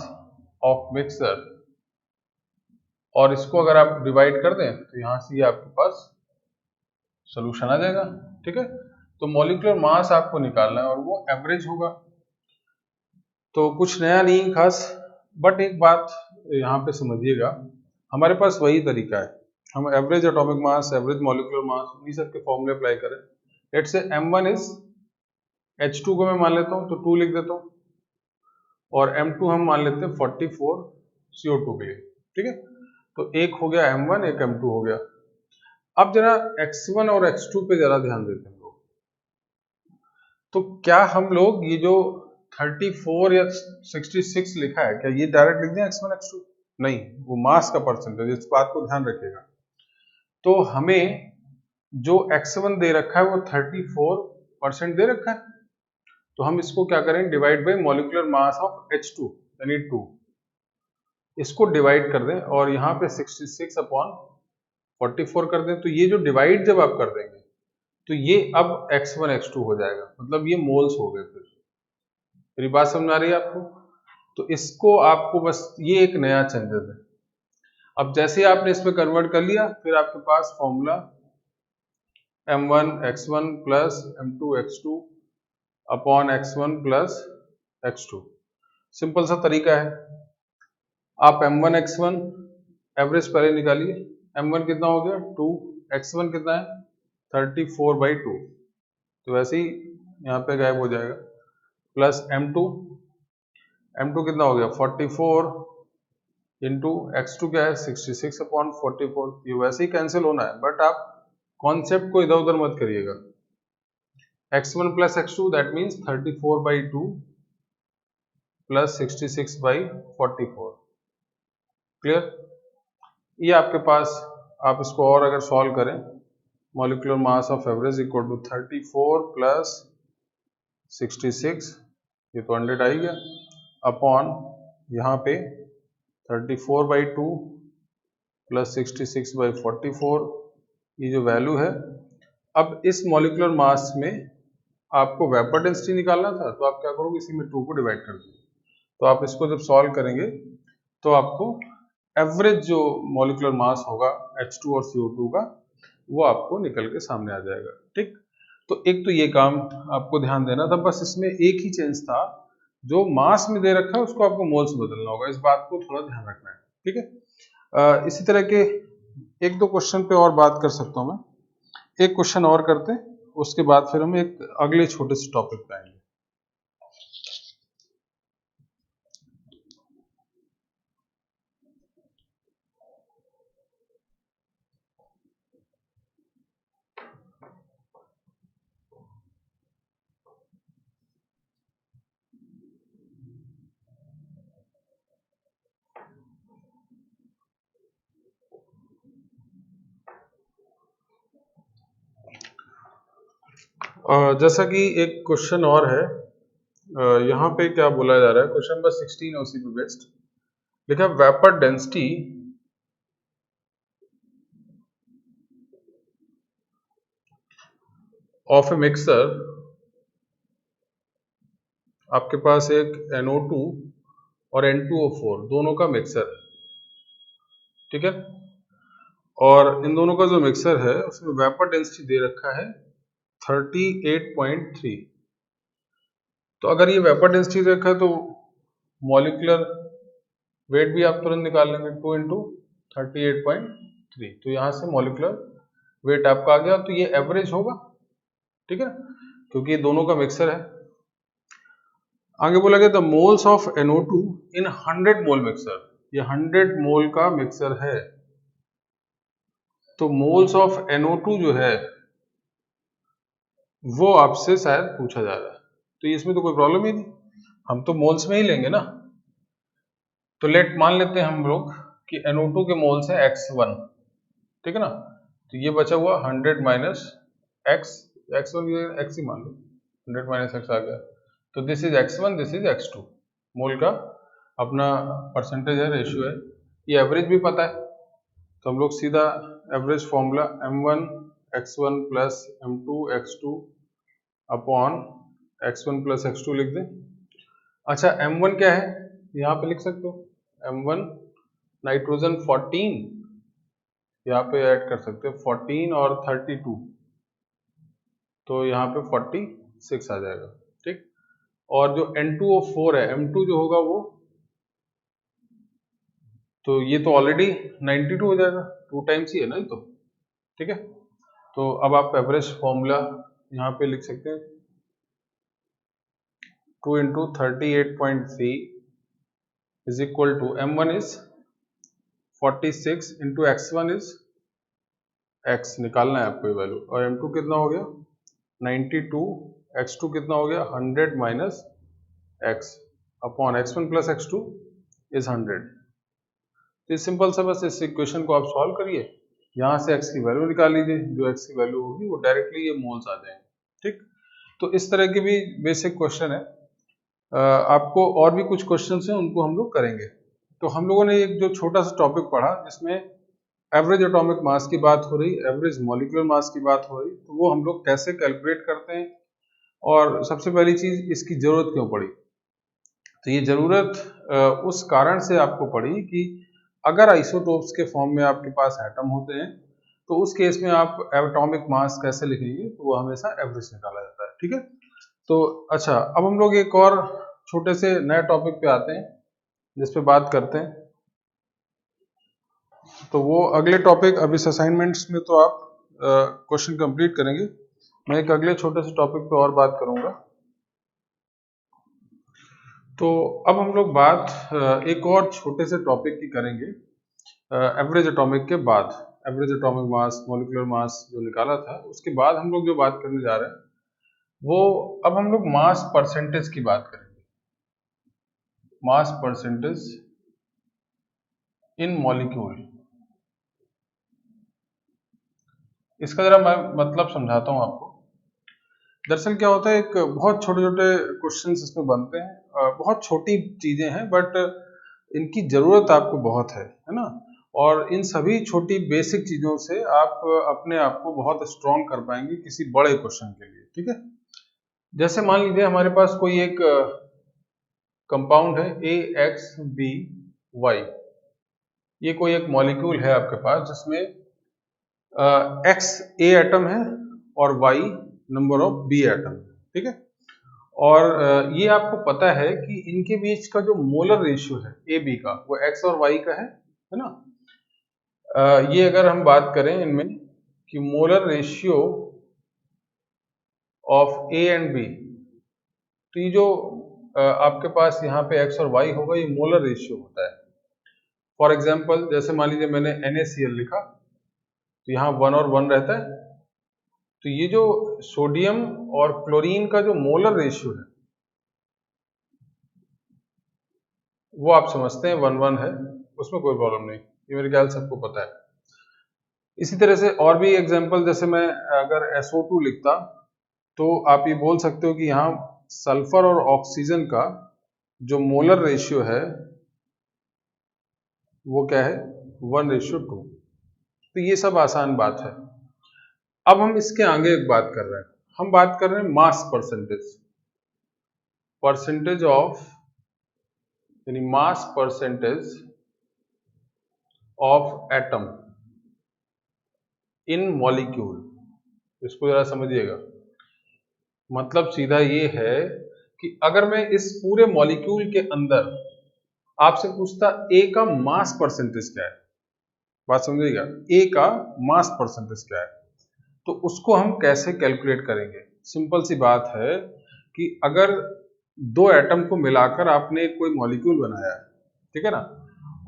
ऑफ मिक्सर, और इसको अगर आप डिवाइड कर दें तो यहां से ये आपके पास सोल्यूशन आ जाएगा। ठीक है, तो मॉलिक्यूलर मास आपको निकालना है और वो एवरेज होगा। तो कुछ नया नहीं खास, बट एक बात यहाँ पे समझिएगा, हमारे पास वही तरीका है, हम average atomic mass, average molecular mass, उन्हीं सब के फॉर्मूले अप्लाई करें। Let's say m1 is H2 को मैं मान लेता हूँ तो 2 लिख देता हूँ, और m2 हम मान लेते हैं 44 CO2 के लिए। ठीक है, तो एक हो गया m1, एक m2 हो गया। अब जरा x1 और x2 पे जरा ध्यान देते हैं लोग, तो क्या हम लोग ये जो 34 या 66 लिखा है, क्या ये डायरेक्ट लिख दें x1 x2? नहीं, वो मास का परसेंटेज, इस बात को ध्यान रखिएगा। तो हमें जो x1 दे रखा है वो 34% दे रखा है, तो हम इसको क्या करें, divide by molecular mass of H2 यानी 2, इसको डिवाइड कर दें और यहाँ पे 66 अपॉन 44 कर दें। तो ये जो डिवाइड जब आप कर देंगे तो ये अब x1 x2 हो जाएगा, मतलब ये मोल्स हो गए। फिर मेरी बात समझ आ रही है आपको? तो इसको आपको बस, ये एक नया चेंजेस है। अब जैसे आपने इसमें कन्वर्ट कर लिया, फिर आपके पास formula m1 x1 plus m2 x2 upon x1 plus x2, simple सा तरीका है। आप m1 x1 एवरेज पहले निकालिए, m1 कितना हो गया 2, x1 कितना है 34/2, तो वैसे ही यहाँ पे गायब हो जाएगा, प्लस m2 कितना हो गया 44 इंटू x2 क्या है 66 अपॉन 44, ये वैसे ही कैंसिल होना है, बट आप कॉन्सेप्ट को इधर उधर मत करिएगा। x1 plus x2 that means 34/2 plus 66/44, clear? ये आपके पास, आप इसको और अगर सॉल्व करें, molecular mass of average equal to 34 plus 66, ये तो 100 आ ही गया, अपॉन यहाँ पे 34/2 प्लस 66/44, ये जो वैल्यू है। अब इस मॉलिक्यूलर मास में आपको वेपर डेंसिटी निकालना था, तो आप क्या करोगे, इसी में 2 को डिवाइड कर दीजिए, तो आप इसको जब सॉल्व करेंगे तो आपको एवरेज जो मॉलिक्यूलर मास होगा H2 और CO2 का, वो आपको निकल के सामने आ जाएगा। ठीक, तो एक तो ये काम आपको ध्यान देना था, बस इसमें एक ही चेंज था, जो मास में दे रखा है उसको आपको मोल्स में बदलना होगा, इस बात को थोड़ा ध्यान रखना है, ठीक है। इसी तरह के एक दो क्वेश्चन पे और बात कर सकता हूँ मैं, एक क्वेश्चन और करते हैं, उसके बाद फिर हम एक अगले छोटे से टॉपिक पे आएंगे। जैसा कि एक क्वेश्चन और है, यहाँ पे क्या बोला जा रहा है, क्वेश्चन नंबर 16 उसी पे बेस्ड लिखा, vapour density of A mixer, आपके पास एक NO2 और N2O4 दोनों का मिक्सर है, ठीक है, और इन दोनों का जो मिक्सर है उसमें वेपर डेंसिटी दे रखा है 38.3। तो अगर ये वेपर डेंसिटी दे रखा है तो मॉलिक्यूलर वेट भी आप तुरंत निकाल लेंगे, 2 इंटू 38.3, तो यहाँ से मॉलिक्यूलर वेट आपका आ गया, तो ये एवरेज होगा, ठीक है, क्योंकि ये दोनों का मिक्सर है। आगे बोला गया the moles of NO2 in 100 mole mixer, ये 100 मोल का मिक्सर है, तो मोल्स ऑफ NO2 जो है वो आपसे शायद पूछा जा रहा है, तो इसमें तो कोई प्रॉब्लम ही नहीं, हम तो मोल्स में ही लेंगे ना। तो लेट मान लेते हैं हम लोग कि NO2 के मोल्स है x1, ठीक है ना, तो ये बचा हुआ 100 माइनस x, x1 x ही मान लो, 100 माइनस x आ गया, तो this is x1, this is x2, मोल का अपना परसेंटेज है, रेशियो है, ये एवरेज भी पता है, तो हम लोग सीधा average formula m1 x1 plus m2 x2 upon x1 plus x2 लिख दें। अच्छा, m1 क्या है, यहाँ पे लिख सकते हो, m1 नाइट्रोजन 14, यहाँ पे ऐड कर सकते हो 14 और 32, तो यहाँ पे 46 आ जाएगा, ठीक। और जो N2O4 है, M2 जो होगा वो, तो ये तो ऑलरेडी 92 हो जाएगा, 2 टाइम्स ही है ना ये तो, ठीक है। तो अब आप एवरेज फॉर्मूला यहाँ पे लिख सकते हैं, 2 into 38.3 is equal to M1 is 46 into x1 is x, निकालना है आपको ये वैल्यू, और M2 कितना हो गया 92, x2 कितना हो गया 100 minus x upon x1 plus x2 is 100। तो सिंपल सा बस इस इक्वेशन को आप सॉल्व करिए, यहाँ से x की वैल्यू निकाल लीजिए, जो x की वैल्यू होगी वो डायरेक्टली ये मोल्स आ जाएंगे, ठीक। तो इस तरह के भी बेसिक क्वेश्चन है, आपको और भी कुछ क्वेश्चन हैं उनको हम लोग करेंगे। तो हम लोगों ने एक जो छोटा सा टॉपिक पढ़ा जिसमें एवरेज एटॉमिक मास की बात हो रही, एवरेज मॉलिक्यूलर मास की बात हो रही, तो वो हम लोग कैसे कैलकुलेट करते हैं, और सबसे पहली चीज इसकी जरूरत क्यों पड़ी। तो ये जरूरत उस कारण से आपको पड़ी कि अगर आइसोटोप्स के फॉर्म में आपके पास एटम होते हैं तो उस केस में आप एटॉमिक मास कैसे लिखेंगे, तो वो हमेशा एवरेज निकाला जाता है, ठीक है। तो अच्छा, अब हम लोग एक और छोटे से नए टॉपिक पे आते हैं जिस पे बात करते हैं, तो वो अगले टॉपिक, अब इस असाइनमेंट्स में तो आप क्वेश्चन कंप्लीट करेंगे, मैं एक अगले छोटे से टॉपिक पे और बात करूंगा। तो अब हम लोग बात एक और छोटे से टॉपिक की करेंगे, एवरेज एटॉमिक के बाद, average atomic mass, molecular mass जो निकाला था उसके बाद हम लोग जो बात करने जा रहे हैं वो, अब हम लोग मास परसेंटेज की बात करेंगे, मास परसेंटेज इन मॉलिक्यूल। इसका जरा मैं मतलब समझाता हूं आपको। दरअसल क्या होता है, एक बहुत छोटे छोटे क्वेश्चंस इसमें बनते हैं, बहुत छोटी चीजें हैं बट इनकी जरूरत आपको बहुत है ना, और इन सभी छोटी बेसिक चीजों से आप अपने आप को बहुत स्ट्रॉन्ग कर पाएंगे किसी बड़े क्वेश्चन के लिए, ठीक है। जैसे मान लीजिए हमारे पास कोई एक कंपाउंड है AXBY, ये कोई एक मॉलिक्यूल है आपके पास जिसमें X A एटम है और Y number of B atom, ठीक है। और ये आपको पता है कि इनके बीच का जो मोलर रेशियो है ए बी का, वो एक्स और वाई का है ना। ये अगर हम बात करें इनमें कि molar ratio of A and B, तो ये जो आपके पास यहाँ पे एक्स और वाई होगा, ये मोलर रेशियो होता है। फॉर एग्जाम्पल जैसे मान लीजिए मैंने NaCl लिखा, तो यहाँ 1 और 1 रहता है, तो ये जो सोडियम और क्लोरीन का जो मोलर रेशियो है वो आप समझते हैं 1:1 है, उसमें कोई प्रॉब्लम नहीं, ये मेरे ख्याल से सबको पता है। इसी तरह से और भी एग्जांपल, जैसे मैं अगर SO2 लिखता, तो आप ये बोल सकते हो कि यहाँ सल्फर और ऑक्सीजन का जो मोलर रेशियो है वो क्या है, 1:2। तो ये सब आसान बात है। अब हम इसके आगे एक बात कर रहे हैं, हम बात कर रहे हैं मास परसेंटेज ऑफ, यानी mass percentage of atom in molecule. इसको जरा समझिएगा, मतलब सीधा ये है कि अगर मैं इस पूरे मॉलिक्यूल के अंदर आपसे पूछता ए का मास परसेंटेज क्या है, बात समझिएगा, ए का मास परसेंटेज क्या है, तो उसको हम कैसे कैलकुलेट करेंगे। सिंपल सी बात है कि अगर दो एटम को मिलाकर आपने कोई मॉलिक्यूल बनाया है, ठीक है ना,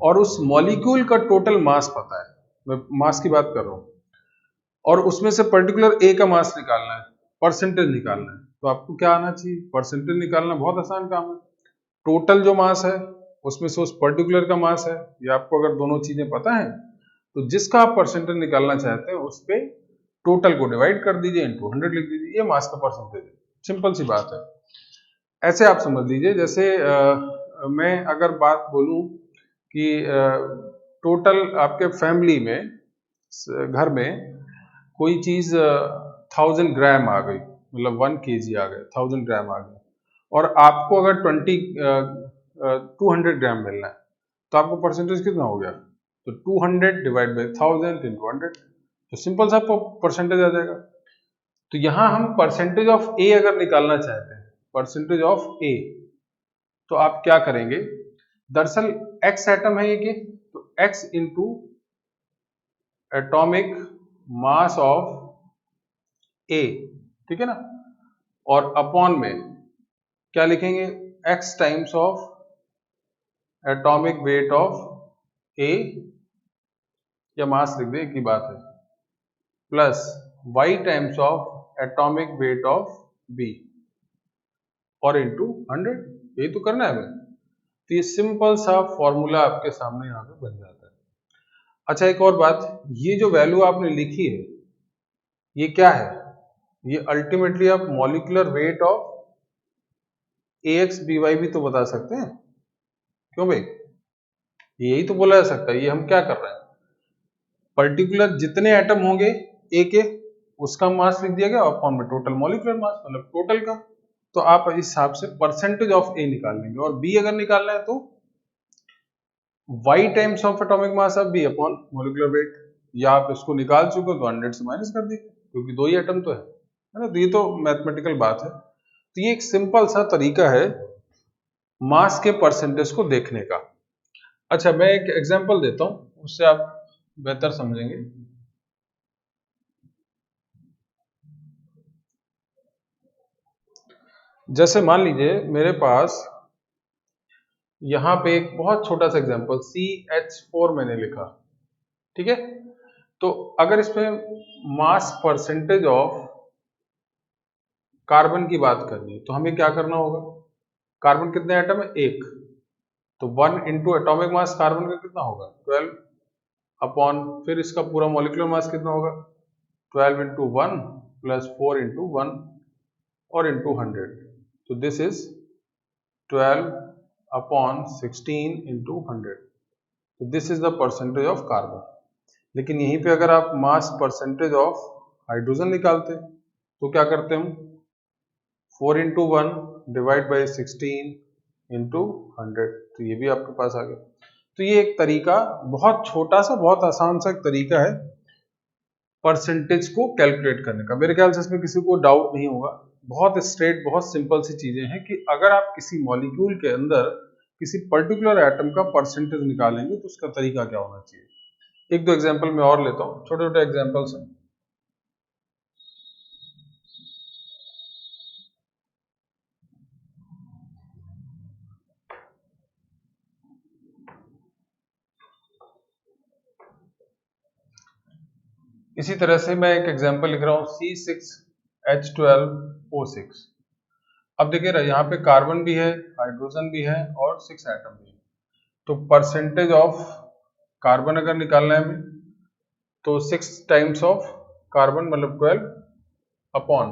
और उस मॉलिक्यूल का टोटल मास पता है, मैं मास की बात कर रहा हूं, और उसमें से पर्टिकुलर ए का मास निकालना है, परसेंटेज निकालना है, तो आपको क्या आना चाहिए, परसेंटेज निकालना बहुत आसान काम है। टोटल जो मास है उसमें से उस पर्टिकुलर का मास है, ये आपको अगर दोनों चीजें पता है, तो जिसका आप परसेंटेज निकालना चाहते हैं उस पे टोटल को डिवाइड कर दीजिए, इनटू 100 लिख दीजिए, ये मास का परसेंटेज है। सिंपल सी बात है। ऐसे आप समझ लीजिए, जैसे मैं अगर बात बोलूं कि टोटल आपके फैमिली में, घर में कोई चीज 1000 ग्राम आ गई, मतलब 1 kg आ गए, 1000 ग्राम आ गए, और आपको अगर 200 ग्राम मिलना है, तो आपको परसेंटेज कितना हो गया, तो 200 डिवाइड बाई 1000 इंटू 100, तो सिंपल सा आपको परसेंटेज आ जाएगा। तो यहां हम परसेंटेज ऑफ ए अगर निकालना चाहते हैं, परसेंटेज ऑफ ए, तो आप क्या करेंगे, दरअसल एक्स एटम है ये, तो x into atomic mass of A, ठीक है ना, और अपॉन में क्या लिखेंगे, x times of atomic weight of A, या मास लिख दें, एक ही बात है, plus y times of atomic weight of B, और इंटू 100, यही तो करना है हमें। तो ये सिंपल सा फॉर्मूला आपके सामने यहाँ पे बन जाता है। अच्छा, एक और बात, ये जो वैल्यू आपने लिखी है ये क्या है, ये अल्टीमेटली आप molecular weight of AX BY भी तो बता सकते हैं, क्यों भाई, यही तो बोला जा सकता है। ये हम क्या कर रहे हैं, पर्टिकुलर जितने एटम होंगे ए के, उसका मास लिख दिया गया, अपॉन में टोटल मॉलिक्यूलर मास, मतलब टोटल का। तो आप इस हिसाब से परसेंटेज ऑफ ए निकाल लेंगे, और बी अगर निकालना है तो Y times of atomic mass of B upon molecular weight, या आप इसको निकाल चुके हो तो 100 से माइनस कर दीजिए, क्योंकि दो ही एटम तो है ना। तो ये तो मैथमेटिकल बात है। तो ये एक सिंपल सा तरीका है मास के परसेंटेज को देखने का। अच्छा, मैं एक एग्जांपल देता हूं, उससे आप बेहतर समझेंगे। जैसे मान लीजिए मेरे पास यहां पे एक बहुत छोटा सा एग्जांपल CH4 मैंने लिखा, ठीक है। तो अगर इसमें मास परसेंटेज ऑफ कार्बन की बात करनी है, तो हमें क्या करना होगा, कार्बन कितने एटम है, एक, तो 1 इंटू एटॉमिक मास कार्बन का कितना होगा, 12, अपॉन फिर इसका पूरा मॉलिक्यूलर मास कितना होगा, 12 इंटू 1 प्लस 4 इंटू 1 और इंटू 100, तो दिस इज 12 अपॉन 16 इंटू 100, तो this is the percentage of carbon. लेकिन यहीं पे अगर आप मास परसेंटेज ऑफ हाइड्रोजन निकालते तो क्या करते हम, 4 इंटू 1 डिवाइड बाई 16 इंटू 100, तो ये भी आपके पास आ गया। तो ये एक तरीका, बहुत छोटा सा, बहुत आसान सा एक तरीका है परसेंटेज को कैलकुलेट करने का। मेरे ख्याल से इसमें किसी को डाउट नहीं होगा, बहुत स्ट्रेट, बहुत सिंपल सी चीजें हैं कि अगर आप किसी मॉलिक्यूल के अंदर किसी पर्टिकुलर एटम का परसेंटेज निकालेंगे तो उसका तरीका क्या होना चाहिए। एक दो एग्जांपल मैं और लेता हूं, छोटे छोटे एग्जांपल्स हैं। इसी तरह से मैं एक एग्जांपल लिख रहा हूं C6H12O6। अब देखिए यहाँ पे कार्बन भी है, हाइड्रोजन भी है और 6 एटम भी है। तो परसेंटेज ऑफ कार्बन अगर निकालना है हमें तो 6 टाइम्स ऑफ कार्बन मतलब 12 अपॉन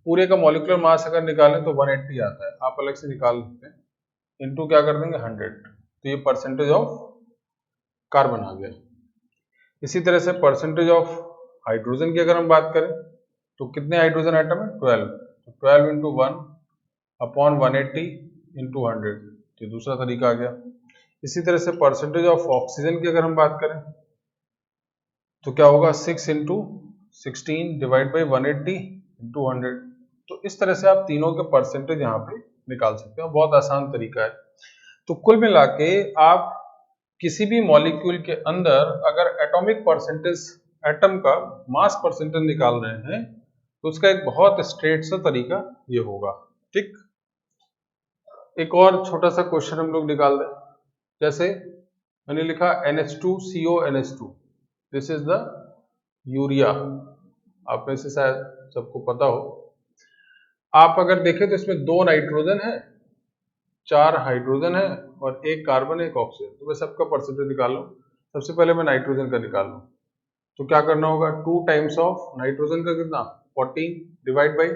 पूरे का मॉलिक्यूलर मास अगर निकालें तो 180 आता है, आप अलग से निकाल सकते हैं, इनटू क्या कर देंगे 100। तो ये परसेंटेज ऑफ कार्बन आ गया। इसी तरह से परसेंटेज ऑफ हाइड्रोजन की अगर हम बात करें तो कितने हाइड्रोजन आइटम है 12, तो 12 इंटू 1 अपॉन 180 इंटू 100, ये दूसरा तरीका आ गया। इसी तरह से परसेंटेज ऑफ ऑक्सीजन की अगर हम बात करें तो क्या होगा 6 इंटू 16 डिवाइड बाई 180 इंटू 100। तो इस तरह से आप तीनों के परसेंटेज यहाँ पे निकाल सकते हो, बहुत आसान तरीका है। तो कुल मिला के आप किसी भी मॉलिक्यूल के अंदर अगर एटॉमिक परसेंटेज, एटम का मास परसेंटेज निकाल रहे हैं तो उसका एक बहुत स्ट्रेट सा तरीका ये होगा। ठीक, एक और छोटा सा क्वेश्चन हम लोग निकाल दें। जैसे मैंने लिखा NH2CONH2, this is the urea, आप में से शायद सबको पता हो। आप अगर देखें तो इसमें 2 नाइट्रोजन है, 4 हाइड्रोजन है और 1 कार्बन, 1 ऑक्सीजन। तो मैं सबका परसेंटेज निकाल लूं। सबसे पहले मैं नाइट्रोजन का निकाल लूं तो क्या करना होगा 2 टाइम्स ऑफ नाइट्रोजन का कितना 14 डिवाइड बाई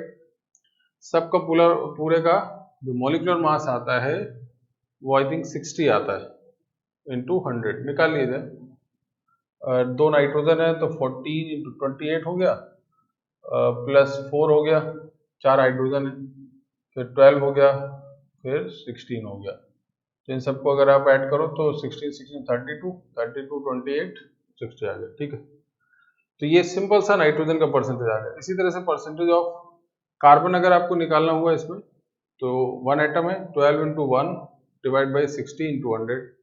सबका पूरे का जो मॉलिक्यूलर मास आता है वो आई थिंक 60 आता है इंटू 100, निकाल लीजिए। 2 नाइट्रोजन है तो 14 इंटू 28 हो गया, प्लस 4 हो गया, 4 हाइड्रोजन है, फिर 12 हो गया, फिर 16 हो गया। तो इन सबको अगर आप ऐड करो तो 16 16 32 32 28 60 आ गया। ठीक है, तो ये सिंपल सा नाइट्रोजन का परसेंटेज आ गया। इसी तरह से परसेंटेज ऑफ कार्बन अगर आपको निकालना हुआ इसमें तो 1 एटम है, 12 इंटू 1 डिवाइड बाई 60 इंटू 100।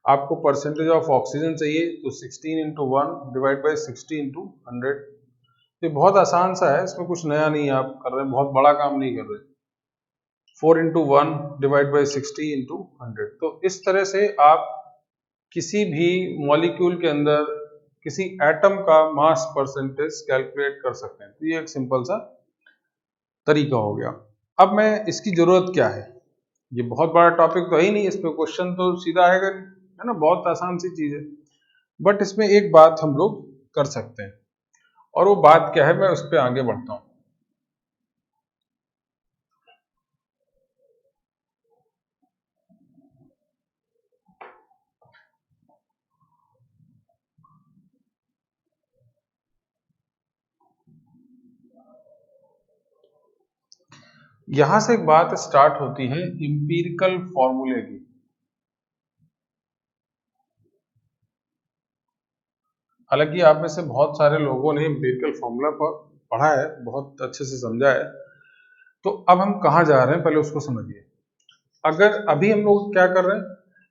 आपको परसेंटेज ऑफ ऑक्सीजन चाहिए तो 16 इंटू 1 डिवाइड बाई 60 इंटू 100। ये बहुत आसान सा है, इसमें कुछ नया नहीं आप कर रहे हैं, बहुत बड़ा काम नहीं कर रहे। 4 इंटू 1 डिवाइड बाई 60 इंटू 100। तो इस तरह से आप किसी भी मॉलिक्यूल के अंदर किसी एटम का मास परसेंटेज कैलकुलेट कर सकते हैं। तो ये एक सिंपल सा तरीका हो गया। अब मैं इसकी जरूरत क्या है, ये बहुत बड़ा टॉपिक तो है ही नहीं, इस पे क्वेश्चन तो सीधा आएगा नहीं, है ना, बहुत आसान सी चीज है। बट इसमें एक बात हम लोग कर सकते हैं और वो बात क्या है, मैं उस पर आगे बढ़ता हूं। यहां से एक बात स्टार्ट होती है इंपीरिकल फॉर्मूले की। हालांकि आप में से बहुत सारे लोगों ने इंपीरिकल फॉर्मूला पढ़ा है, बहुत अच्छे से समझा है। तो अब हम कहाँ जा रहे हैं पहले उसको समझिए। अगर अभी हम लोग क्या कर रहे हैं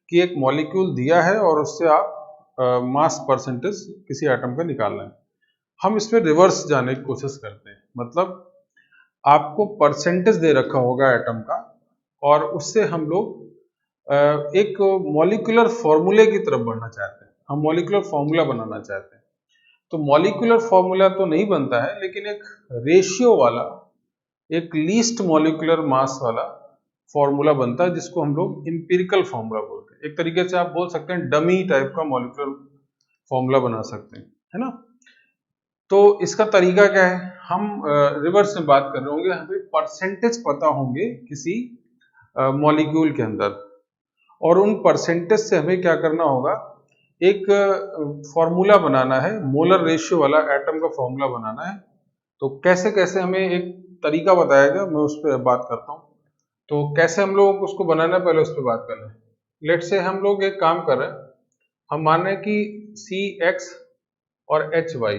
कि एक मॉलिक्यूल दिया है और उससे आप मास परसेंटेज किसी एटम का निकाल रहे हैं। हम इसमें रिवर्स जाने की कोशिश करते हैं, मतलब आपको परसेंटेज दे रखा होगा एटम का और उससे हम लोग एक मॉलिक्यूलर फॉर्मूले की तरफ बढ़ना चाहते हैं, हम मॉलिक्यूलर फॉर्मूला बनाना चाहते हैं। तो मॉलिक्यूलर फॉर्मूला तो नहीं बनता है, लेकिन एक रेशियो वाला, एक लीस्ट मॉलिक्यूलर मास वाला फॉर्मूला बनता है जिसको हम लोग इंपीरिकल फॉर्मूला बोलते हैं। एक तरीके से आप बोल सकते हैं डमी टाइप का मॉलिक्यूलर फॉर्मूला बना सकते हैं, है ना। तो इसका तरीका क्या है, हम रिवर्स में बात कर रहे होंगे, हमें परसेंटेज पता होंगे किसी मॉलिक्यूल के अंदर और उन परसेंटेज से हमें क्या करना होगा, एक फॉर्मूला बनाना है, मोलर रेशियो वाला एटम का फॉर्मूला बनाना है। तो कैसे कैसे हमें एक तरीका बताएगा, मैं उस पर बात करता हूँ। तो कैसे हम लोग उसको बनाना है पहले उस पर बात कर रहे हैं। लेट से हम लोग एक काम कर रहे हैं, हम मान रहे हैं कि CX और HY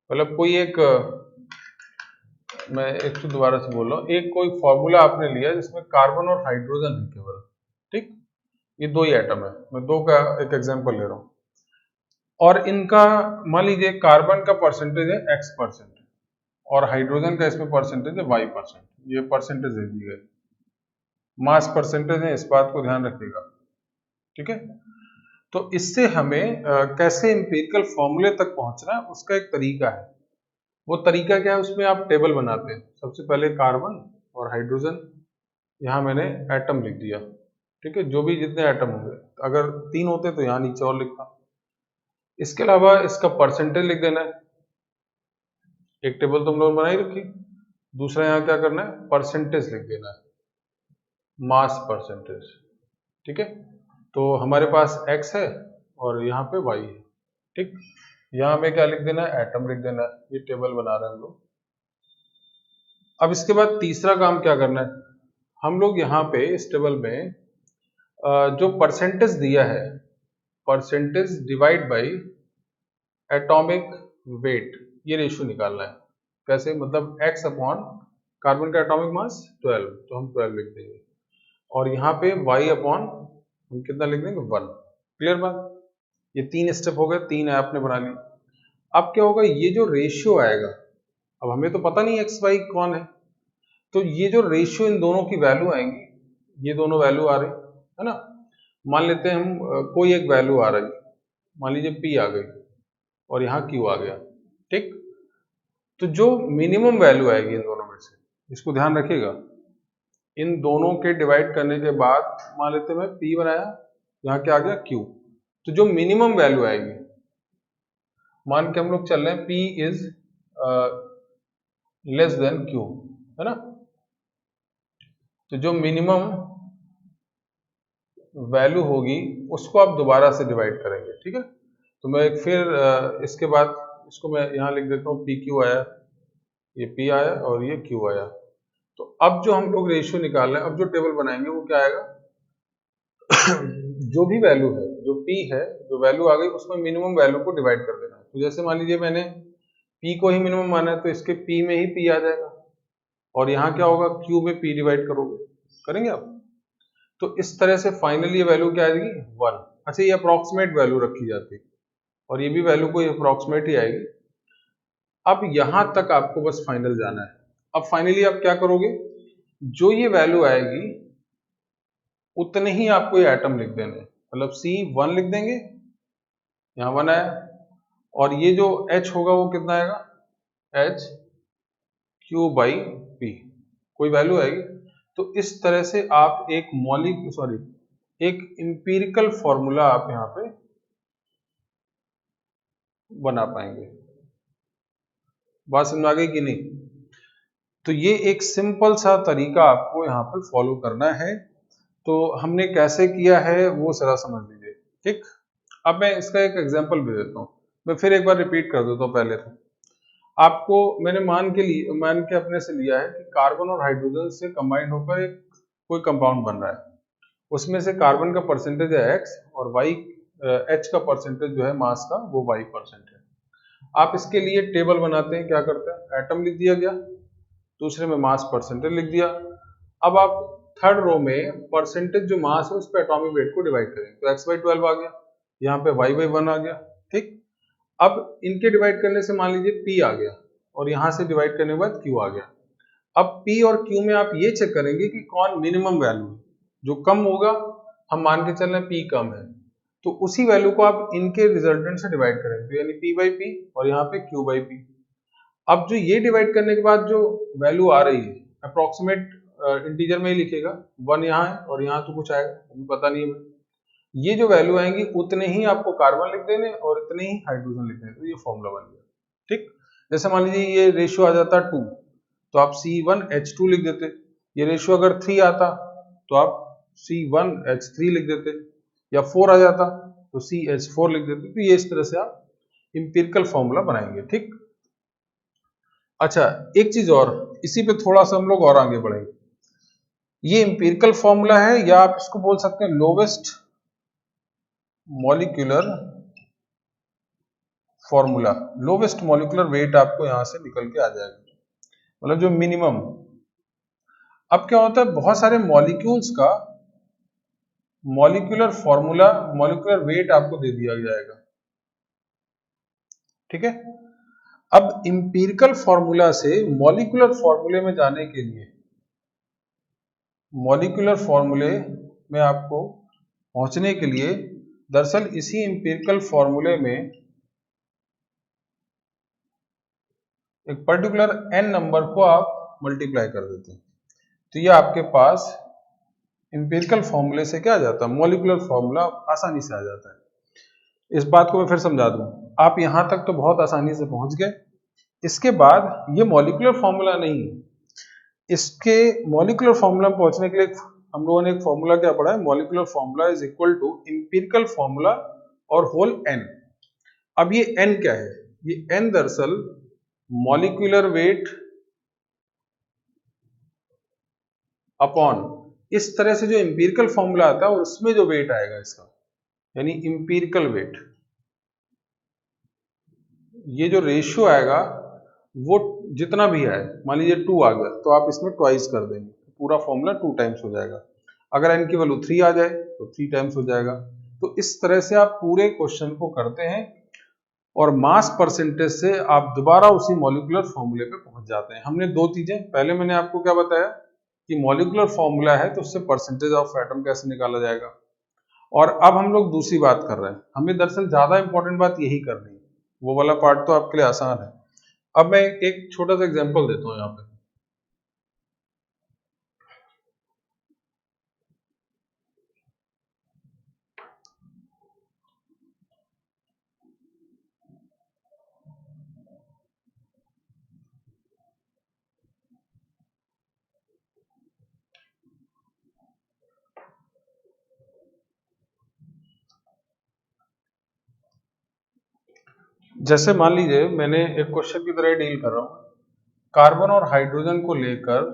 मतलब कोई एक मैं एक तो दोबारा से बोल रहा हूँ, एक कोई फॉर्मूला आपने लिया जिसमें कार्बन और हाइड्रोजन है केवल, ठीक, ये दो ही एटम है, मैं दो का एक एग्जांपल ले रहा हूँ, और इनका मान लीजिए कार्बन का परसेंटेज है x% और हाइड्रोजन का इसमें परसेंटेज है y%, ये परसेंटेज दे दी गई, मास परसेंटेज है, इस बात को ध्यान रखिएगा, ठीक है। तो इससे हमें कैसे एम्पिरिकल फॉर्मूले तक पहुंचना है उसका एक तरीका है। वो तरीका क्या है, उसमें आप टेबल बनाते हैं, सबसे पहले कार्बन और हाइड्रोजन, यहाँ मैंने एटम लिख दिया, ठीक है, जो भी जितने एटम होंगे, अगर 3 होते तो यहाँ नीचे और लिखा। इसके अलावा इसका परसेंटेज लिख देना है, एक टेबल तो हम लोगों ने बनाई रखी, दूसरा यहाँ क्या करना है, परसेंटेज लिख देना है, मास परसेंटेज, ठीक है। तो हमारे पास x है और यहाँ पे y है, ठीक, यहाँ हमें क्या लिख देना है, एटम लिख देना है, ये टेबल बना रहे हैं हम लोग। अब इसके बाद तीसरा काम क्या करना है, हम लोग यहाँ पे इस टेबल में जो परसेंटेज दिया है, percentage divide by atomic weight, ये रेशियो निकालना है। कैसे, मतलब x अपॉन कार्बन का एटॉमिक मास 12, तो हम 12 लिख देंगे, और यहाँ पे y अपॉन हम कितना लिख देंगे, 1। क्लियर बात, ये 3 स्टेप हो गए, 3 आपने बना ली। अब क्या होगा, ये जो रेशियो आएगा, अब हमें तो पता नहीं x y कौन है, तो ये जो रेशियो इन दोनों की वैल्यू आएंगी, ये दोनों वैल्यू आ रही है ना, मान लेते हैं हम कोई एक वैल्यू आ रही, मान लीजिए P आ गई और यहाँ Q आ गया, ठीक, तो जो मिनिमम वैल्यू आएगी इन दोनों में से, इसको ध्यान रखिएगा, इन दोनों के डिवाइड करने के बाद मान लेते हैं मैं P बनाया, यहाँ क्या आ गया Q, तो जो मिनिमम वैल्यू आएगी, मान के हम लोग चल रहे हैं P is less than Q, है ना, तो जो मिनिमम वैल्यू होगी उसको आप दोबारा से डिवाइड करेंगे, ठीक है। तो मैं एक फिर इसके बाद इसको मैं यहाँ लिख देता हूँ, PQ आया, ये P आया और ये Q आया। तो अब जो हम लोग रेशियो निकाल रहे हैं, अब जो टेबल बनाएंगे वो क्या आएगा जो भी वैल्यू है, जो P है, जो वैल्यू आ गई उसमें मिनिमम वैल्यू को डिवाइड कर देना है। तो जैसे मान लीजिए मैंने P को ही मिनिमम माना है, तो इसके P में ही P आ जाएगा, और यहाँ क्या होगा, Q में P डिवाइड करोगे, करेंगे आप, तो इस तरह से फाइनली ये वैल्यू क्या आएगी, 1। अच्छा, ये अप्रॉक्सीमेट वैल्यू रखी जाती है, और ये भी वैल्यू कोई अप्रॉक्सीमेट ही आएगी। अब यहां तक आपको बस फाइनल जाना है। अब फाइनली आप क्या करोगे, जो ये वैल्यू आएगी उतने ही आपको ये एटम लिख देने, मतलब C1 लिख देंगे, यहाँ 1 आया, और ये जो H होगा वो कितना आएगा, H Q बाई P, कोई वैल्यू आएगी। तो इस तरह से आप एक एक इंपीरिकल फॉर्मूला आप यहाँ पे बना पाएंगे। बात समझ आ गई कि नहीं? तो ये एक सिंपल सा तरीका आपको यहाँ पे फॉलो करना है। तो हमने कैसे किया है वो जरा समझ लीजिए, ठीक। अब मैं इसका एक एग्जांपल भी देता हूँ, मैं फिर एक बार रिपीट कर देता हूँ। पहले तो आपको मैंने मान के अपने से लिया है कि कार्बन और हाइड्रोजन से कंबाइंड होकर एक कोई कंपाउंड बन रहा है, उसमें से कार्बन का परसेंटेज है x और y H का परसेंटेज जो है मास का वो y% है। आप इसके लिए टेबल बनाते हैं, क्या करते हैं, एटम लिख दिया गया, दूसरे में मास परसेंटेज लिख दिया। अब आप थर्ड रो में परसेंटेज जो मास है उस पर एटॉमिक वेट को डिवाइड करें, तो x/12 आ गया, यहाँ पे y/1 आ गया, ठीक। अब इनके डिवाइड करने से मान लीजिए P आ गया, और यहाँ से डिवाइड करने के बाद Q आ गया। अब P और Q में आप ये चेक करेंगे कि कौन मिनिमम वैल्यू है, जो कम होगा, हम मान के चल रहे हैं P कम है, तो उसी वैल्यू को आप इनके रिजल्टेंट से डिवाइड करेंगे, यानी P/P और यहाँ पे Q/P। अब जो ये डिवाइड करने के बाद जो वैल्यू आ रही है, अप्रोक्सीमेट इंटीजर में ही लिखेगा, 1 यहाँ है और यहाँ तो कुछ आएगा, अभी पता नहीं है, ये जो वैल्यू आएंगी उतने ही आपको कार्बन लिख देने और इतने ही हाइड्रोजन लिख देने, तो ये फॉर्मूला बन गया, ठीक। जैसे मान लीजिए ये रेशियो आ जाता 2, तो आप C1H2 लिख देते, ये रेशियो अगर 3 आता तो आप C1H3 लिख देते, या 4 आ जाता तो CH4 लिख देते। तो ये इस तरह से आप इंपिरिकल फॉर्मूला बनाएंगे, ठीक। अच्छा, एक चीज और, इसी पे थोड़ा सा हम लोग और आगे बढ़ेंगे। ये इंपिरिकल फॉर्मूला है, या आप इसको बोल सकते हैं lowest molecular formula, lowest molecular weight आपको यहां से निकल के आ जाएगा, मतलब जो मिनिमम। अब क्या होता है, बहुत सारे मॉलिक्यूल्स का मॉलिक्यूलर फॉर्मूला, मॉलिक्यूलर वेट आपको दे दिया जाएगा, ठीक है। अब इंपिरिकल फॉर्मूला से मॉलिक्यूलर फॉर्मूले में जाने के लिए, मॉलिक्यूलर फॉर्मूले में आपको पहुंचने के लिए दरअसल इसी इंपिरिकल फॉर्मूले में एक पर्टिकुलर n नंबर को आप मल्टीप्लाई कर देते हैं, तो ये आपके पास इंपिरिकल फॉर्मूले से क्या आ जाता है, मॉलिक्यूलर फॉर्मूला आसानी से आ जाता है। इस बात को मैं फिर समझा दूं, आप यहां तक तो बहुत आसानी से पहुंच गए। इसके बाद ये मॉलिक्यूलर फॉर्मूला नहीं है, इसके मॉलिक्यूलर फॉर्मूला में पहुंचने के लिए हम लोगों ने एक फॉर्मूला क्या पढ़ा है, molecular formula is equal to empirical formula और होल n। अब ये n क्या है, ये n दरअसल मॉलिक्यूलर वेट अपॉन इस तरह से जो इंपिरिकल फॉर्मूला आता है और उसमें जो वेट आएगा इसका, यानी इंपिरिकल वेट, ये जो रेशियो आएगा वो जितना भी आए, मान लीजिए 2 आ गया तो आप इसमें ट्वाइस कर देंगे, पूरा फॉर्मूला 2 टाइम्स हो जाएगा। अगर n की वैल्यू 3 आ जाए तो 3 टाइम्स हो जाएगा। तो इस तरह से आप पूरे क्वेश्चन को करते हैं और मास परसेंटेज से आप दोबारा उसी मॉलिक्यूलर फॉर्मूले पे पहुंच जाते हैं। हमने दो चीजें, पहले मैंने आपको क्या बताया कि मॉलिक्यूलर फॉर्मूला है तो उससे परसेंटेज ऑफ एटम कैसे निकाला जाएगा, और अब हम लोग दूसरी बात कर रहे हैं। हमें दरअसल ज्यादा इंपॉर्टेंट बात यही करनी है, वो वाला पार्ट तो आपके लिए आसान है। अब मैं एक छोटा सा एग्जांपल देता हूं यहाँ पे। जैसे मान लीजिए मैंने एक क्वेश्चन की तरह डील कर रहा हूं, कार्बन और हाइड्रोजन को लेकर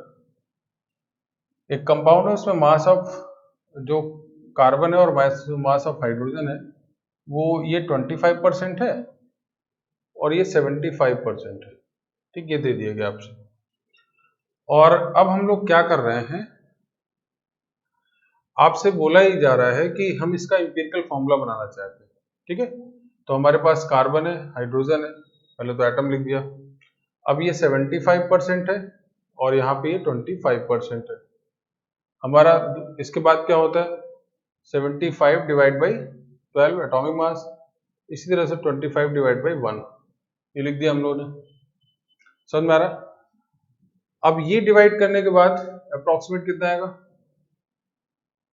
एक कंपाउंड है, उसमें मास ऑफ जो कार्बन है और मास ऑफ हाइड्रोजन है वो ये 25% है और ये 75% है, ठीक, ये दे दिया गया आपसे। और अब हम लोग क्या कर रहे हैं, आपसे बोला ही जा रहा है कि हम इसका इंपिरिकल फॉर्मूला बनाना चाहते हैं, ठीक है। तो हमारे पास कार्बन है, हाइड्रोजन है, पहले तो एटम लिख दिया। अब ये 75% है और यहाँ पे ये 25% है हमारा। इसके बाद क्या होता है, 75 डिवाइड बाई 12 एटॉमिक मास, इसी तरह से 25 डिवाइड बाई 1 ये लिख दिया हम लोगों ने। समझ में आ रहा है? अब ये डिवाइड करने के बाद अप्रोक्सीमेट कितना आएगा,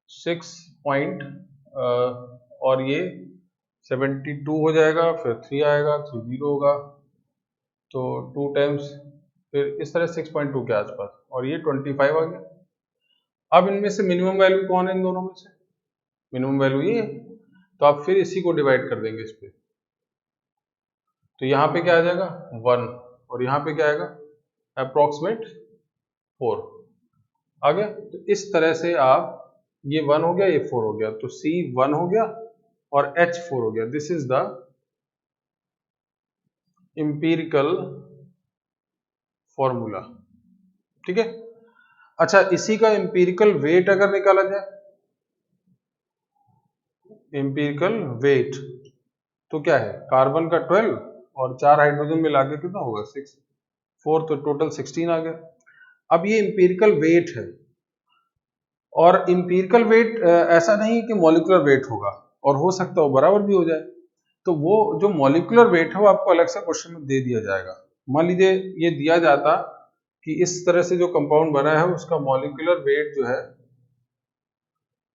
6 पॉइंट और ये 72 हो जाएगा, फिर 3 आएगा, 3 0 होगा, तो 2 टाइम्स, फिर इस तरह 6.2 के आसपास, और ये 25 आ गया। अब इनमें से मिनिमम वैल्यू कौन है, इन दोनों में से मिनिमम वैल्यू ये है, तो आप फिर इसी को डिवाइड कर देंगे इस पे, तो यहाँ पे क्या आ जाएगा 1 और यहाँ पे क्या आएगा अप्रोक्सीमेट 4 आ गया। तो इस तरह से आप, ये 1 हो गया, ये 4 हो गया, तो C 1 हो गया और H 4 हो गया। This is the empirical formula, ठीक है। अच्छा, इसी का इंपिरिकल वेट अगर निकाला जाए, इंपिरिकल वेट तो क्या है, कार्बन का 12 और 4 हाइड्रोजन मिला के कितना होगा 6, 4, तो टोटल 16 आ गया। अब ये इंपिरिकल वेट है, और इंपिरिकल वेट ऐसा नहीं कि मॉलिक्यूलर वेट होगा, और हो सकता है वो बराबर भी हो जाए। तो वो जो मॉलिक्यूलर वेट है वो आपको अलग से क्वेश्चन में दे दिया जाएगा। मान लीजिए ये दिया जाता कि इस तरह से जो कंपाउंड बना है उसका मॉलिक्यूलर वेट जो है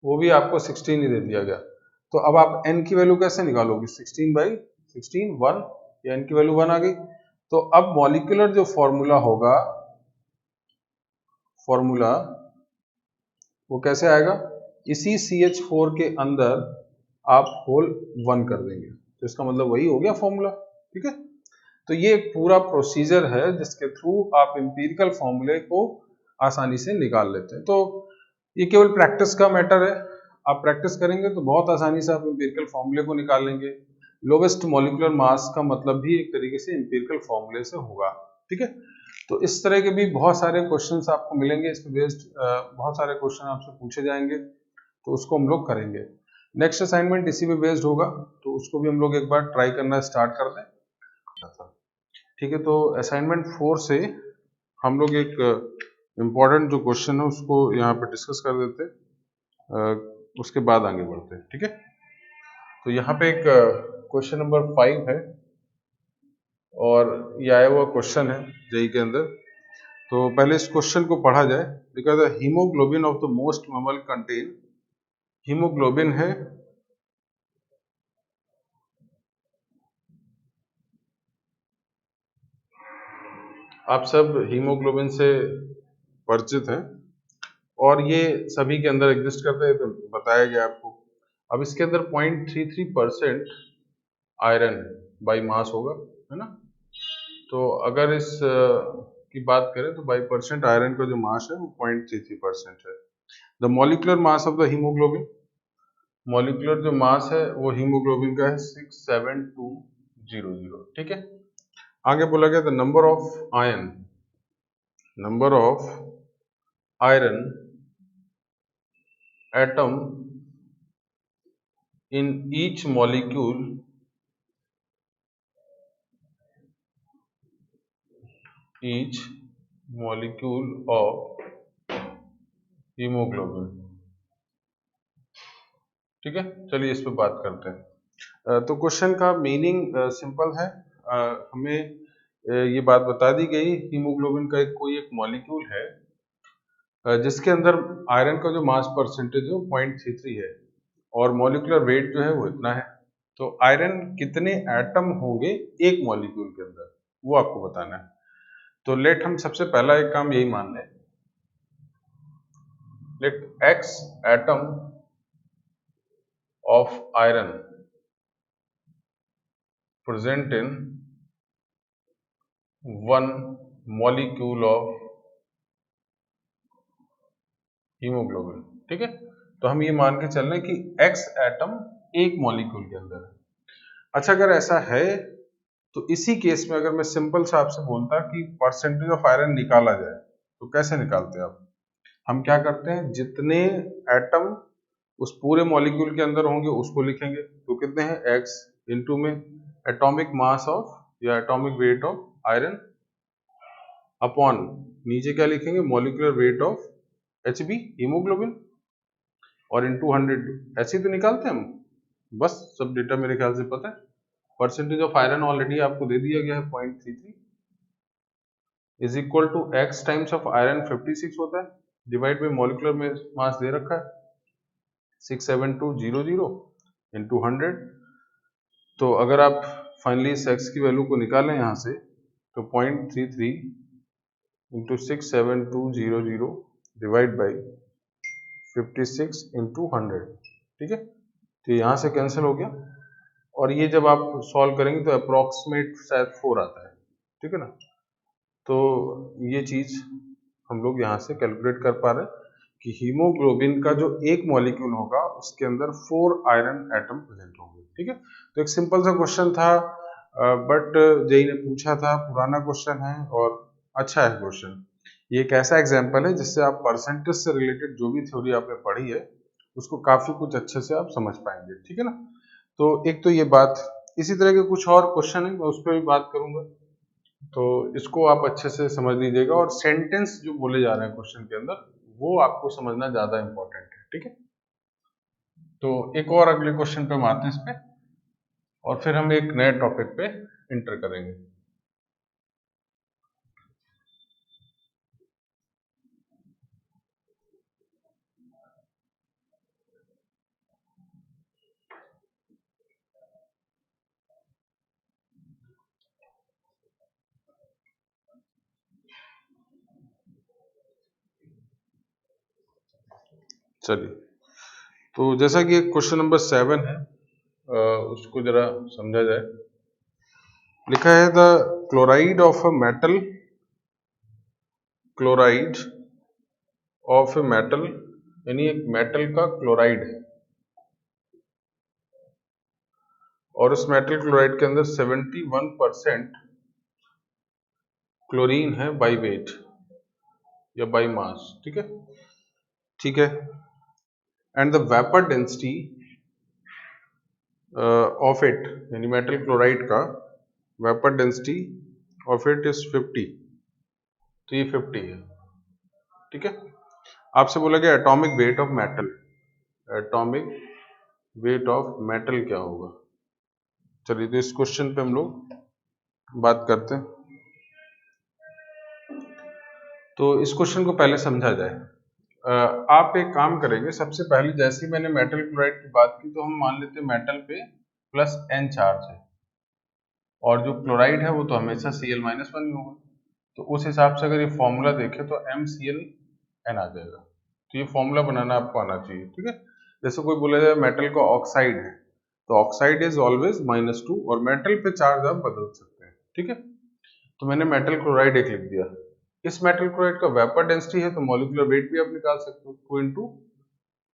वो भी आपको 16 ही दे दिया गया, तो अब आप n की वैल्यू कैसे निकालोगे, 16/16 1, या n की वैल्यू 1 आ गई। तो अब मॉलिक्यूलर जो फॉर्मूला होगा, फॉर्मूला वो कैसे आएगा, इसी CH4 के अंदर आप होल 1 कर देंगे, तो इसका मतलब वही हो गया फॉर्मूला, ठीक है। तो ये एक पूरा प्रोसीजर है जिसके थ्रू आप इंपिरिकल फॉर्मूले को आसानी से निकाल लेते हैं। तो ये केवल प्रैक्टिस का मैटर है, आप प्रैक्टिस करेंगे तो बहुत आसानी से आप इंपिरिकल फॉर्मूले को निकाल लेंगे। लोवेस्ट मॉलिक्यूलर मास का मतलब भी एक तरीके से एम्पिरिकल फॉर्मूले से होगा। ठीक है, तो इस तरह के भी बहुत सारे क्वेश्चंस आपको मिलेंगे, इस पे बेस्ड बहुत सारे क्वेश्चन आपसे पूछे जाएंगे, तो उसको हम लोग करेंगे। नेक्स्ट असाइनमेंट इसी पे बेस्ड होगा, तो उसको भी हम लोग एक बार ट्राई करना स्टार्ट कर दें। ठीक है, तो असाइनमेंट 4 से हम लोग एक इम्पॉर्टेंट जो क्वेश्चन है उसको यहाँ पे डिस्कस कर देते हैं, उसके बाद आगे बढ़ते हैं। ठीक है, तो यहाँ पे एक क्वेश्चन नंबर 5 है और ये आया हुआ क्वेश्चन है जेई के अंदर। तो पहले इस क्वेश्चन को पढ़ा जाए। Because the haemoglobin of the most mammal contain, haemoglobin है आप सब हीमोग्लोबिन से परिचित हैं और ये सभी के अंदर एग्जिस्ट करता है, तो बताया गया आपको। अब इसके अंदर 0.33% आयरन बाई मास होगा, है ना। तो अगर इस की बात करें तो बाई परसेंट आयरन का जो मास है वो 0.33% है। The molecular mass of the haemoglobin, molecular जो मास है वो हीमोग्लोबिन का है 67200। ठीक है, आगे बोला गया the number of ion, number of iron atom in each molecule of hemoglobin। ठीक है, चलिए इस पे बात करते हैं। तो क्वेश्चन का मीनिंग सिंपल है। हमें ये बात बता दी गई, हीमोग्लोबिन का कोई एक मॉलिक्यूल है जिसके अंदर आयरन का जो मास परसेंटेज है वो 0.33 है और मॉलिक्यूलर वेट जो है वो इतना है। तो आयरन कितने एटम होंगे एक मॉलिक्यूल के अंदर, वो आपको बताना है। तो लेट हम सबसे पहला एक काम यही मान लें, let x atom of iron present in one molecule of haemoglobin. ठीक है, तो हम ये मान के चल रहे हैं कि x एटम एक मॉलिक्यूल के अंदर है। अच्छा, अगर ऐसा है तो इसी केस में अगर मैं सिंपल सा आपसे बोलता कि परसेंटेज ऑफ आयरन निकाला जाए, तो कैसे निकालते हैं आप? हम क्या करते हैं, जितने एटम उस पूरे मॉलिक्यूल के अंदर होंगे उसको लिखेंगे। तो कितने हैं, x इंटू में एटॉमिक मास ऑफ या atomic weight of iron upon नीचे क्या लिखेंगे, molecular weight of Hb haemoglobin और इनटू 100। ऐसे ही तो निकालते हैं हम, बस सब डेटा मेरे ख्याल से पता है। परसेंटेज ऑफ आयरन ऑलरेडी आपको दे दिया गया है 0.33 is equal to x times of iron 56 होता है, डिवाइड बाई मॉलिक्यूलर में मास दे रखा है 67200 इंटू 100। तो अगर आप फाइनली इस x की वैल्यू को निकालें यहाँ से, तो 0.33 इंटू 67200 डिवाइड बाई 56 इंटू 100। ठीक है, तो यहाँ से कैंसिल हो गया और ये जब आप सॉल्व करेंगे तो अप्रोक्सीमेट शायद 4 आता है। ठीक है ना, तो ये चीज हम लोग यहाँ से कैलकुलेट कर पा रहे हैं कि हीमोग्लोबिन का जो एक मॉलिक्यूल होगा उसके अंदर 4 आयरन एटम प्रेजेंट होंगे। ठीक है, तो एक सिंपल सा क्वेश्चन था, बट जेई ने पूछा था, पुराना क्वेश्चन है और अच्छा है क्वेश्चन। ये एक ऐसा एग्जाम्पल है जिससे आप परसेंटेज से रिलेटेड जो भी थ्योरी आपने पढ़ी है उसको काफी कुछ अच्छे से आप समझ पाएंगे। ठीक है ना, तो एक तो ये बात, इसी तरह के कुछ और क्वेश्चन है मैं उस पर भी बात करूंगा, तो इसको आप अच्छे से समझ लीजिएगा। और सेंटेंस जो बोले जा रहे हैं क्वेश्चन के अंदर वो आपको समझना ज्यादा इंपॉर्टेंट है। ठीक है, तो एक और अगले क्वेश्चन पे हम आते हैं इस पे और फिर हम एक नए टॉपिक पे इंटर करेंगे। चलिए, तो जैसा कि क्वेश्चन नंबर 7 है, उसको जरा समझा जाए। लिखा है the chloride of a metal, chloride of a metal, यानी एक मेटल का क्लोराइड है, और उस मेटल क्लोराइड के अंदर 71% क्लोरीन है बाई वेट या बाई मास, ठीक है, ठीक है। And the vapour density of it, यानी मेटल क्लोराइड का vapour density of it is 50, तो ये 50 है, ठीक है। आपसे बोला गया atomic weight of metal, atomic weight of metal क्या होगा। चलिए तो इस क्वेश्चन पे हम लोग बात करते हैं। तो इस क्वेश्चन को पहले समझा जाए। आप एक काम करेंगे, सबसे पहले जैसे ही मैंने मेटल क्लोराइड की बात की तो हम मान लेते हैं मेटल पे प्लस n चार्ज है और जो क्लोराइड है वो तो हमेशा Cl-1 ही होगा। तो उस हिसाब से अगर ये फॉर्मूला देखें तो MClN आ जाएगा। तो ये फॉर्मूला बनाना आपको आना चाहिए, ठीक है। जैसे कोई बोला जाए मेटल का ऑक्साइड है तो ऑक्साइड इज ऑलवेज -2 और मेटल पे चार्ज आप बदल सकते हैं, ठीक है। तो मैंने मेटल क्लोराइड एक लिख दिया। इस मेटल क्लोराइड का वेपर डेंसिटी है तो मॉलिक्यूलर वेट भी आप निकाल सकते हो, 2 into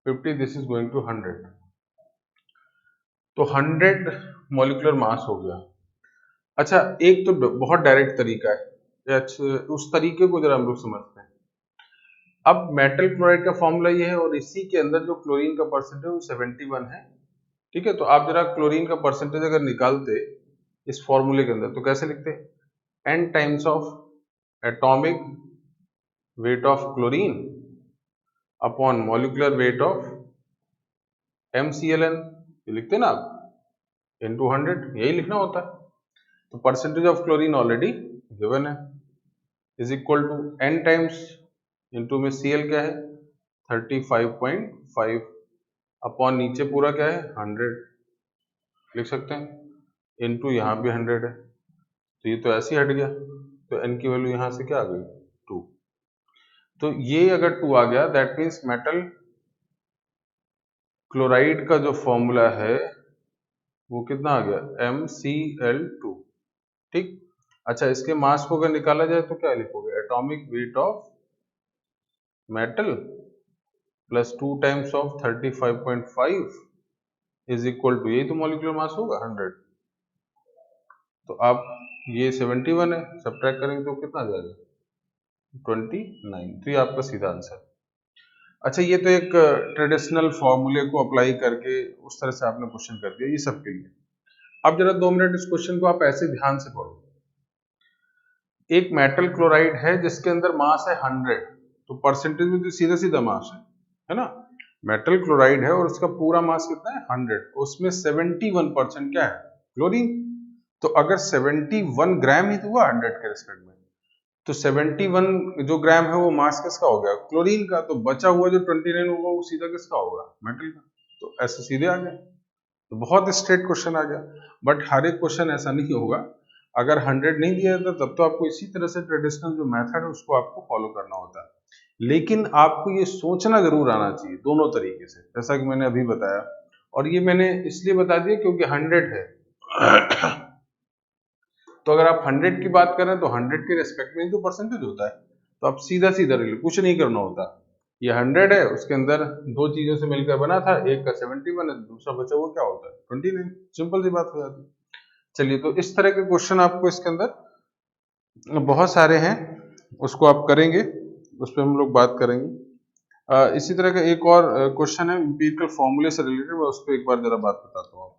50, this is going to 100, तो 100 मॉलिक्यूलर मास हो गया। अच्छा, एक तो बहुत डायरेक्ट तरीका है, उस तरीके को जरा हम लोग समझते हैं। अब मेटल क्लोराइड का फॉर्मूला ये है और इसी के अंदर जो क्लोरीन का परसेंटेज वो 71 है, ठीक है। तो आप जरा क्लोरीन का परसेंटेज अगर निकालते इस फॉर्मूले के अंदर तो कैसे लिखते, n times of atomic weight of chlorine upon molecular weight of MClN, ये लिखते ना आप, into 100, यही लिखना होता है। तो percentage of chlorine already given है, is equal to n times into में Cl क्या है 35.5 अपॉन नीचे पूरा क्या है 100 लिख सकते हैं, इंटू यहाँ भी 100 है, तो ये तो ऐसे ही हट गया, तो n की वैल्यू यहाँ से क्या आ गई 2। तो ये अगर 2 आ गया दैट मीन्स मेटल क्लोराइड का जो फॉर्मूला है वो कितना आ गया MCl2, ठीक। अच्छा, इसके मास को अगर निकाला जाए तो क्या लिखोगे, atomic weight of metal plus 2 times of 35.5 is equal to, यही तो मॉलिक्यूलर मास होगा 100। तो आप ये 71 है, सब्ट्रैक्ट करेंगे तो कितना आ जाएगा 29, तो ये आपका सीधा आंसर। अच्छा, ये तो एक ट्रेडिशनल फॉर्मूले को अप्लाई करके उस तरह से आपने क्वेश्चन कर दिया, ये सबके लिए। अब जरा 2 मिनट इस क्वेश्चन को आप ऐसे ध्यान से पढ़ो। एक मेटल क्लोराइड है जिसके अंदर मास है 100, तो परसेंटेज में तो सीधा सीधा मास है ना। मेटल क्लोराइड है और उसका पूरा मास कितना है 100, उसमें 71% क्या है क्लोरीन। तो अगर 71 ग्राम ही तो हुआ 100 के रिस्पेक्ट में, तो 71 जो ग्राम है वो मास किसका हो गया क्लोरीन का, तो बचा हुआ जो 29 होगा वो सीधा किसका होगा मेटल का। तो ऐसे सीधे आ गया, तो बहुत स्ट्रेट क्वेश्चन आ गया। बट हर एक क्वेश्चन ऐसा नहीं होगा, अगर 100 नहीं दिया था तब तो आपको इसी तरह से ट्रेडिशनल जो मेथड है उसको आपको फॉलो करना होता है। लेकिन आपको ये सोचना जरूर आना चाहिए दोनों तरीके से, जैसा कि मैंने अभी बताया। और ये मैंने इसलिए बता दिया क्योंकि 100 है तो अगर आप 100 की बात करें तो 100 के रेस्पेक्ट में ही तो परसेंटेज होता है, तो आप सीधा सीधा कुछ नहीं करना होता। ये 100 है, उसके अंदर दो चीजों से मिलकर बना था, एक का 71 है, दूसरा बचा हुआ क्या होता है 29, सिंपल सी बात हो जाती है। चलिए, तो इस तरह के क्वेश्चन आपको इसके अंदर बहुत सारे हैं, उसको आप करेंगे, उस पर हम लोग बात करेंगे। इसी तरह का एक और क्वेश्चन है एम्पिरिकल फॉर्मूले से रिलेटेड, मैं उस पर एक बार जरा बात बताता हूँ।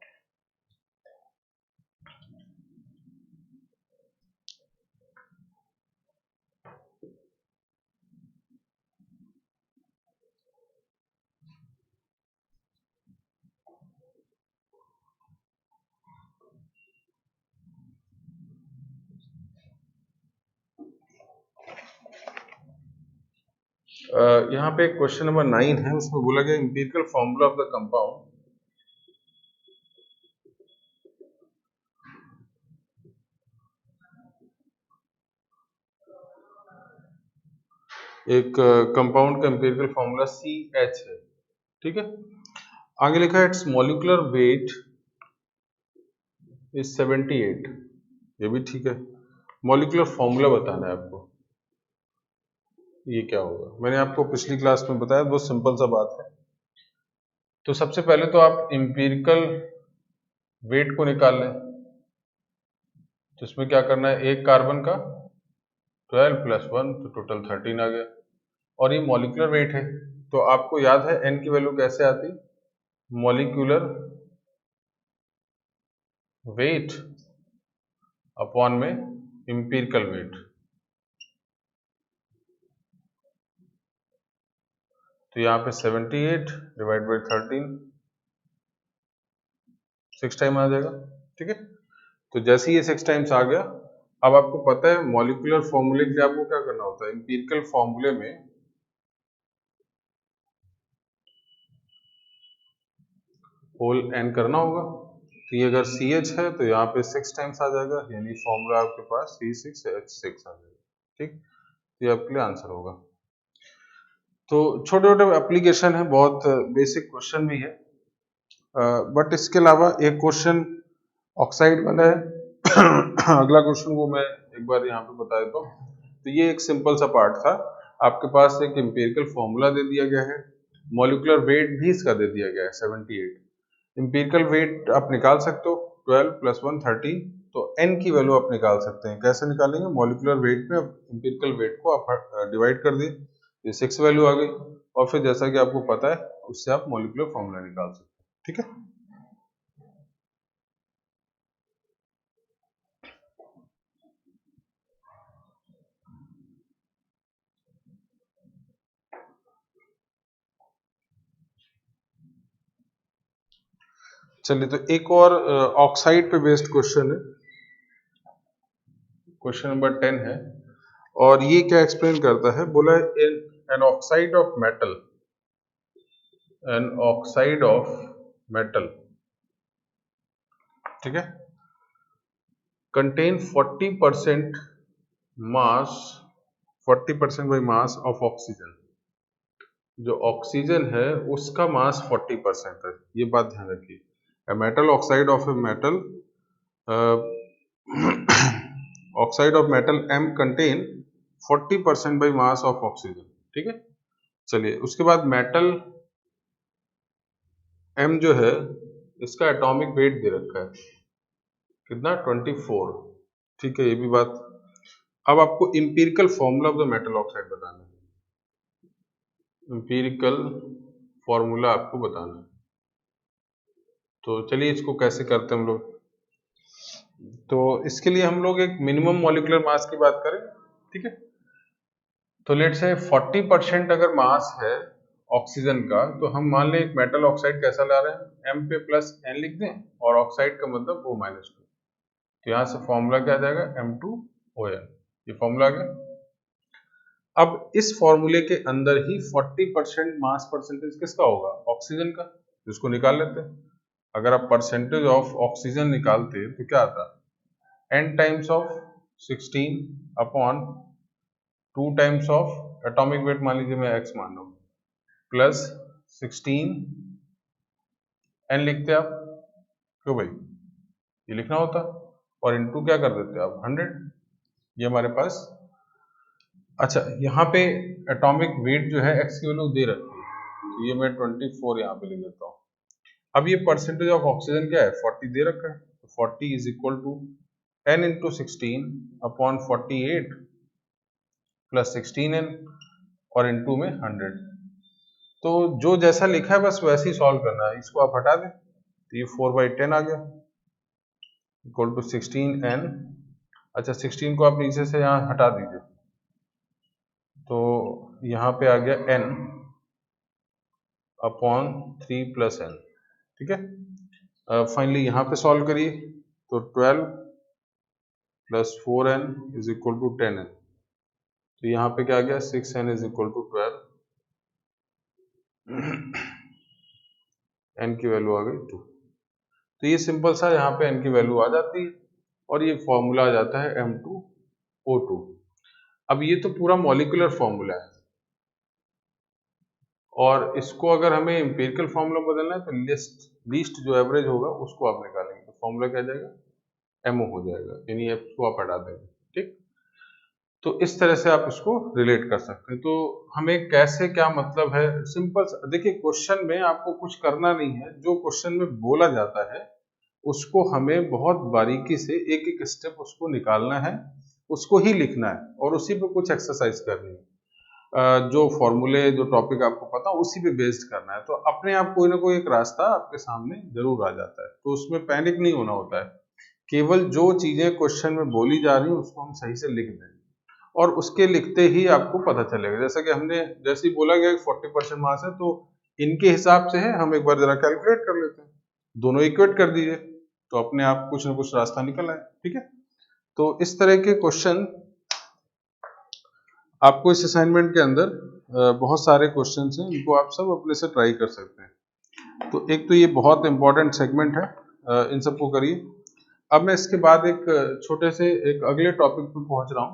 यहाँ पे क्वेश्चन नंबर 9 है, उसमें बोला गया empirical formula of the compound. एक कंपाउंड का एम्पिरिकल फॉर्मूला CH है, ठीक है। आगे लिखा है इट्स मॉलिक्यूलर वेट इज 78, ये भी ठीक है। मॉलिक्यूलर फॉर्मूला बताना है आपको, ये क्या होगा। मैंने आपको पिछली क्लास में बताया, बहुत सिंपल सा बात है। तो सबसे पहले तो आप एम्पिरिकल वेट को निकाल लें तो इसमें क्या करना है, एक कार्बन का 12 + 1 तो टोटल 13 आ गया। और ये मॉलिक्यूलर वेट है, तो आपको याद है n की वैल्यू कैसे आती, मॉलिक्यूलर वेट अपॉन में एम्पिरिकल वेट। तो यहाँ पे 78 डिवाइड बाई 13 6 टाइम आ जाएगा। ठीक है, तो जैसे ही ये 6 टाइम्स आ गया, अब आपको पता है मॉलिक्यूलर फॉर्मूले के लिए आपको क्या करना होता है, एम्पिरिकल फॉर्मूले में होल n करना होगा। तो ये अगर CH है तो यहाँ पे 6 टाइम्स आ जाएगा, यानी फॉर्मूला आपके पास C6H6 आ जाएगा। ठीक, तो ये आपके लिए आंसर होगा। तो छोटे छोटे एप्लीकेशन है, बहुत बेसिक क्वेश्चन भी है, बट इसके अलावा एक क्वेश्चन ऑक्साइड वाला है अगला क्वेश्चन वो मैं एक बार यहाँ पे बता देता हूँ। तो ये एक सिंपल सा पार्ट था, आपके पास एक एम्पिरिकल फॉर्मूला दे दिया गया है, मॉलिक्यूलर वेट भी इसका दे दिया गया है 78। एम्पिरिकल वेट आप निकाल सकते हो 12 + 1 13, तो n की वैल्यू आप निकाल सकते हैं। कैसे निकालेंगे, मॉलिक्यूलर वेट में एम्पिरिकल वेट को आप डिवाइड कर दिए, ये 6 वैल्यू आ गई, और फिर जैसा कि आपको पता है उससे आप मॉलिक्यूलर फॉर्मूला निकाल सकते हैं। ठीक है, चलिए तो एक और ऑक्साइड पे बेस्ड क्वेश्चन है, क्वेश्चन नंबर 10 है, और ये क्या एक्सप्लेन करता है, बोला है an oxide of metal, an oxide of metal, ठीक है, contain 40% mass, 40% by mass of oxygen. जो ऑक्सीजन है उसका मास 40% है, ये बात ध्यान रखिए। A metal oxide of a metal oxide of metal M contain 40% by mass of oxygen। ठीक है, चलिए उसके बाद मेटल M जो है इसका एटॉमिक वेट दे रखा है कितना, 24। ठीक है, ये भी बात। अब आपको empirical formula of the metal oxide बताना है, इंपिरिकल फॉर्मूला आपको बताना है। तो चलिए इसको कैसे करते हैं हम लोग, तो इसके लिए हम लोग एक मिनिमम मॉलिक्यूलर मास की बात करें। ठीक है, तो लेट से 40% अगर मास है ऑक्सीजन का, तो हम मान लें एक मेटल ऑक्साइड कैसा ला रहे हैं, M पे +N लिख दें, और ऑक्साइड का मतलब O-2। तो यहाँ से फॉर्मूला क्या आ जाएगा, M2ON, ये फॉर्मूला आ गया। अब इस फॉर्मूले के अंदर ही 40% मास परसेंटेज किसका होगा, ऑक्सीजन का, जिसको निकाल लेते हैं। अगर आप परसेंटेज ऑफ ऑक्सीजन निकालते तो क्या आता, n times of 16 upon 2 times of atomic wait, मान लीजिए मैं x मान रहा हूँ, प्लस 16 n लिखते आप, क्यों भाई, ये लिखना होता, और इनटू क्या कर देते आप 100, ये हमारे पास। अच्छा, यहाँ पे एटॉमिक वेट जो है x की वैल्यू दे रखी है, तो ये मैं 24 यहाँ पे लिख देता हूँ। अब ये परसेंटेज ऑफ ऑक्सीजन क्या है, 40 दे रखा है, तो 40 is equal to n into 16 upon 48 plus 16n, और इनटू में 100। तो जो जैसा लिखा है बस वैसे ही सॉल्व करना है, इसको आप हटा दें तो ये 4/10 आ गया, इक्वल टू 16n। अच्छा, 16 को आप नीचे से यहाँ हटा दीजिए, तो यहाँ पे आ गया n अपॉन 3 + n। ठीक है, फाइनली यहाँ पे सॉल्व करिए, तो 12 + 4n is equal to 10n। तो यहाँ पे क्या आ गया, 6n is equal to 12, n की वैल्यू आ गई 2। तो ये सिंपल सा यहाँ पे n की वैल्यू आ जाती है, और ये फॉर्मूला आ जाता है M2O2। अब ये तो पूरा मॉलिक्यूलर फॉर्मूला है, और इसको अगर हमें एम्पिरिकल फॉर्मूला बदलना है तो लीस्ट जो एवरेज होगा उसको आप निकालेंगे, तो फॉर्मूला क्या जाएगा, MO हो जाएगा, यानी F को आप हटा देंगे। ठीक, तो इस तरह से आप इसको रिलेट कर सकते हैं। तो हमें कैसे, क्या मतलब है, सिंपल देखिए, क्वेश्चन में आपको कुछ करना नहीं है, जो क्वेश्चन में बोला जाता है उसको हमें बहुत बारीकी से एक एक स्टेप उसको निकालना है, उसको ही लिखना है और उसी पे कुछ एक्सरसाइज करनी है। जो फॉर्मूले जो टॉपिक आपको पता उसी पे बेस्ड करना है, तो अपने आप कोई ना कोई एक रास्ता आपके सामने जरूर आ जाता है, तो उसमें पैनिक नहीं होना होता है। केवल जो चीजें क्वेश्चन में बोली जा रही हैं उसको हम सही से लिख दें और उसके लिखते ही आपको पता चलेगा। जैसा कि हमने जैसे ही बोला गया 40% मार्क्स है, तो इनके हिसाब से है, हम एक बार जरा कैलकुलेट कर लेते हैं, दोनों इक्वेट कर दीजिए तो अपने आप कुछ ना कुछ रास्ता निकल आए। ठीक है, तो इस तरह के क्वेश्चन आपको इस असाइनमेंट के अंदर बहुत सारे क्वेश्चन हैं, इनको आप सब अपने से ट्राई कर सकते हैं। तो एक तो ये बहुत इंपॉर्टेंट सेगमेंट है, इन सबको करिए। अब मैं इसके बाद एक छोटे से एक अगले टॉपिक पर पहुंच रहा हूं,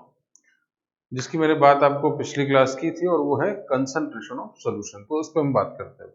जिसकी मैंने बात आपको पिछली क्लास की थी, और वो है कंसंट्रेशन ऑफ सॉल्यूशन। तो उस पर हम बात करते हैं।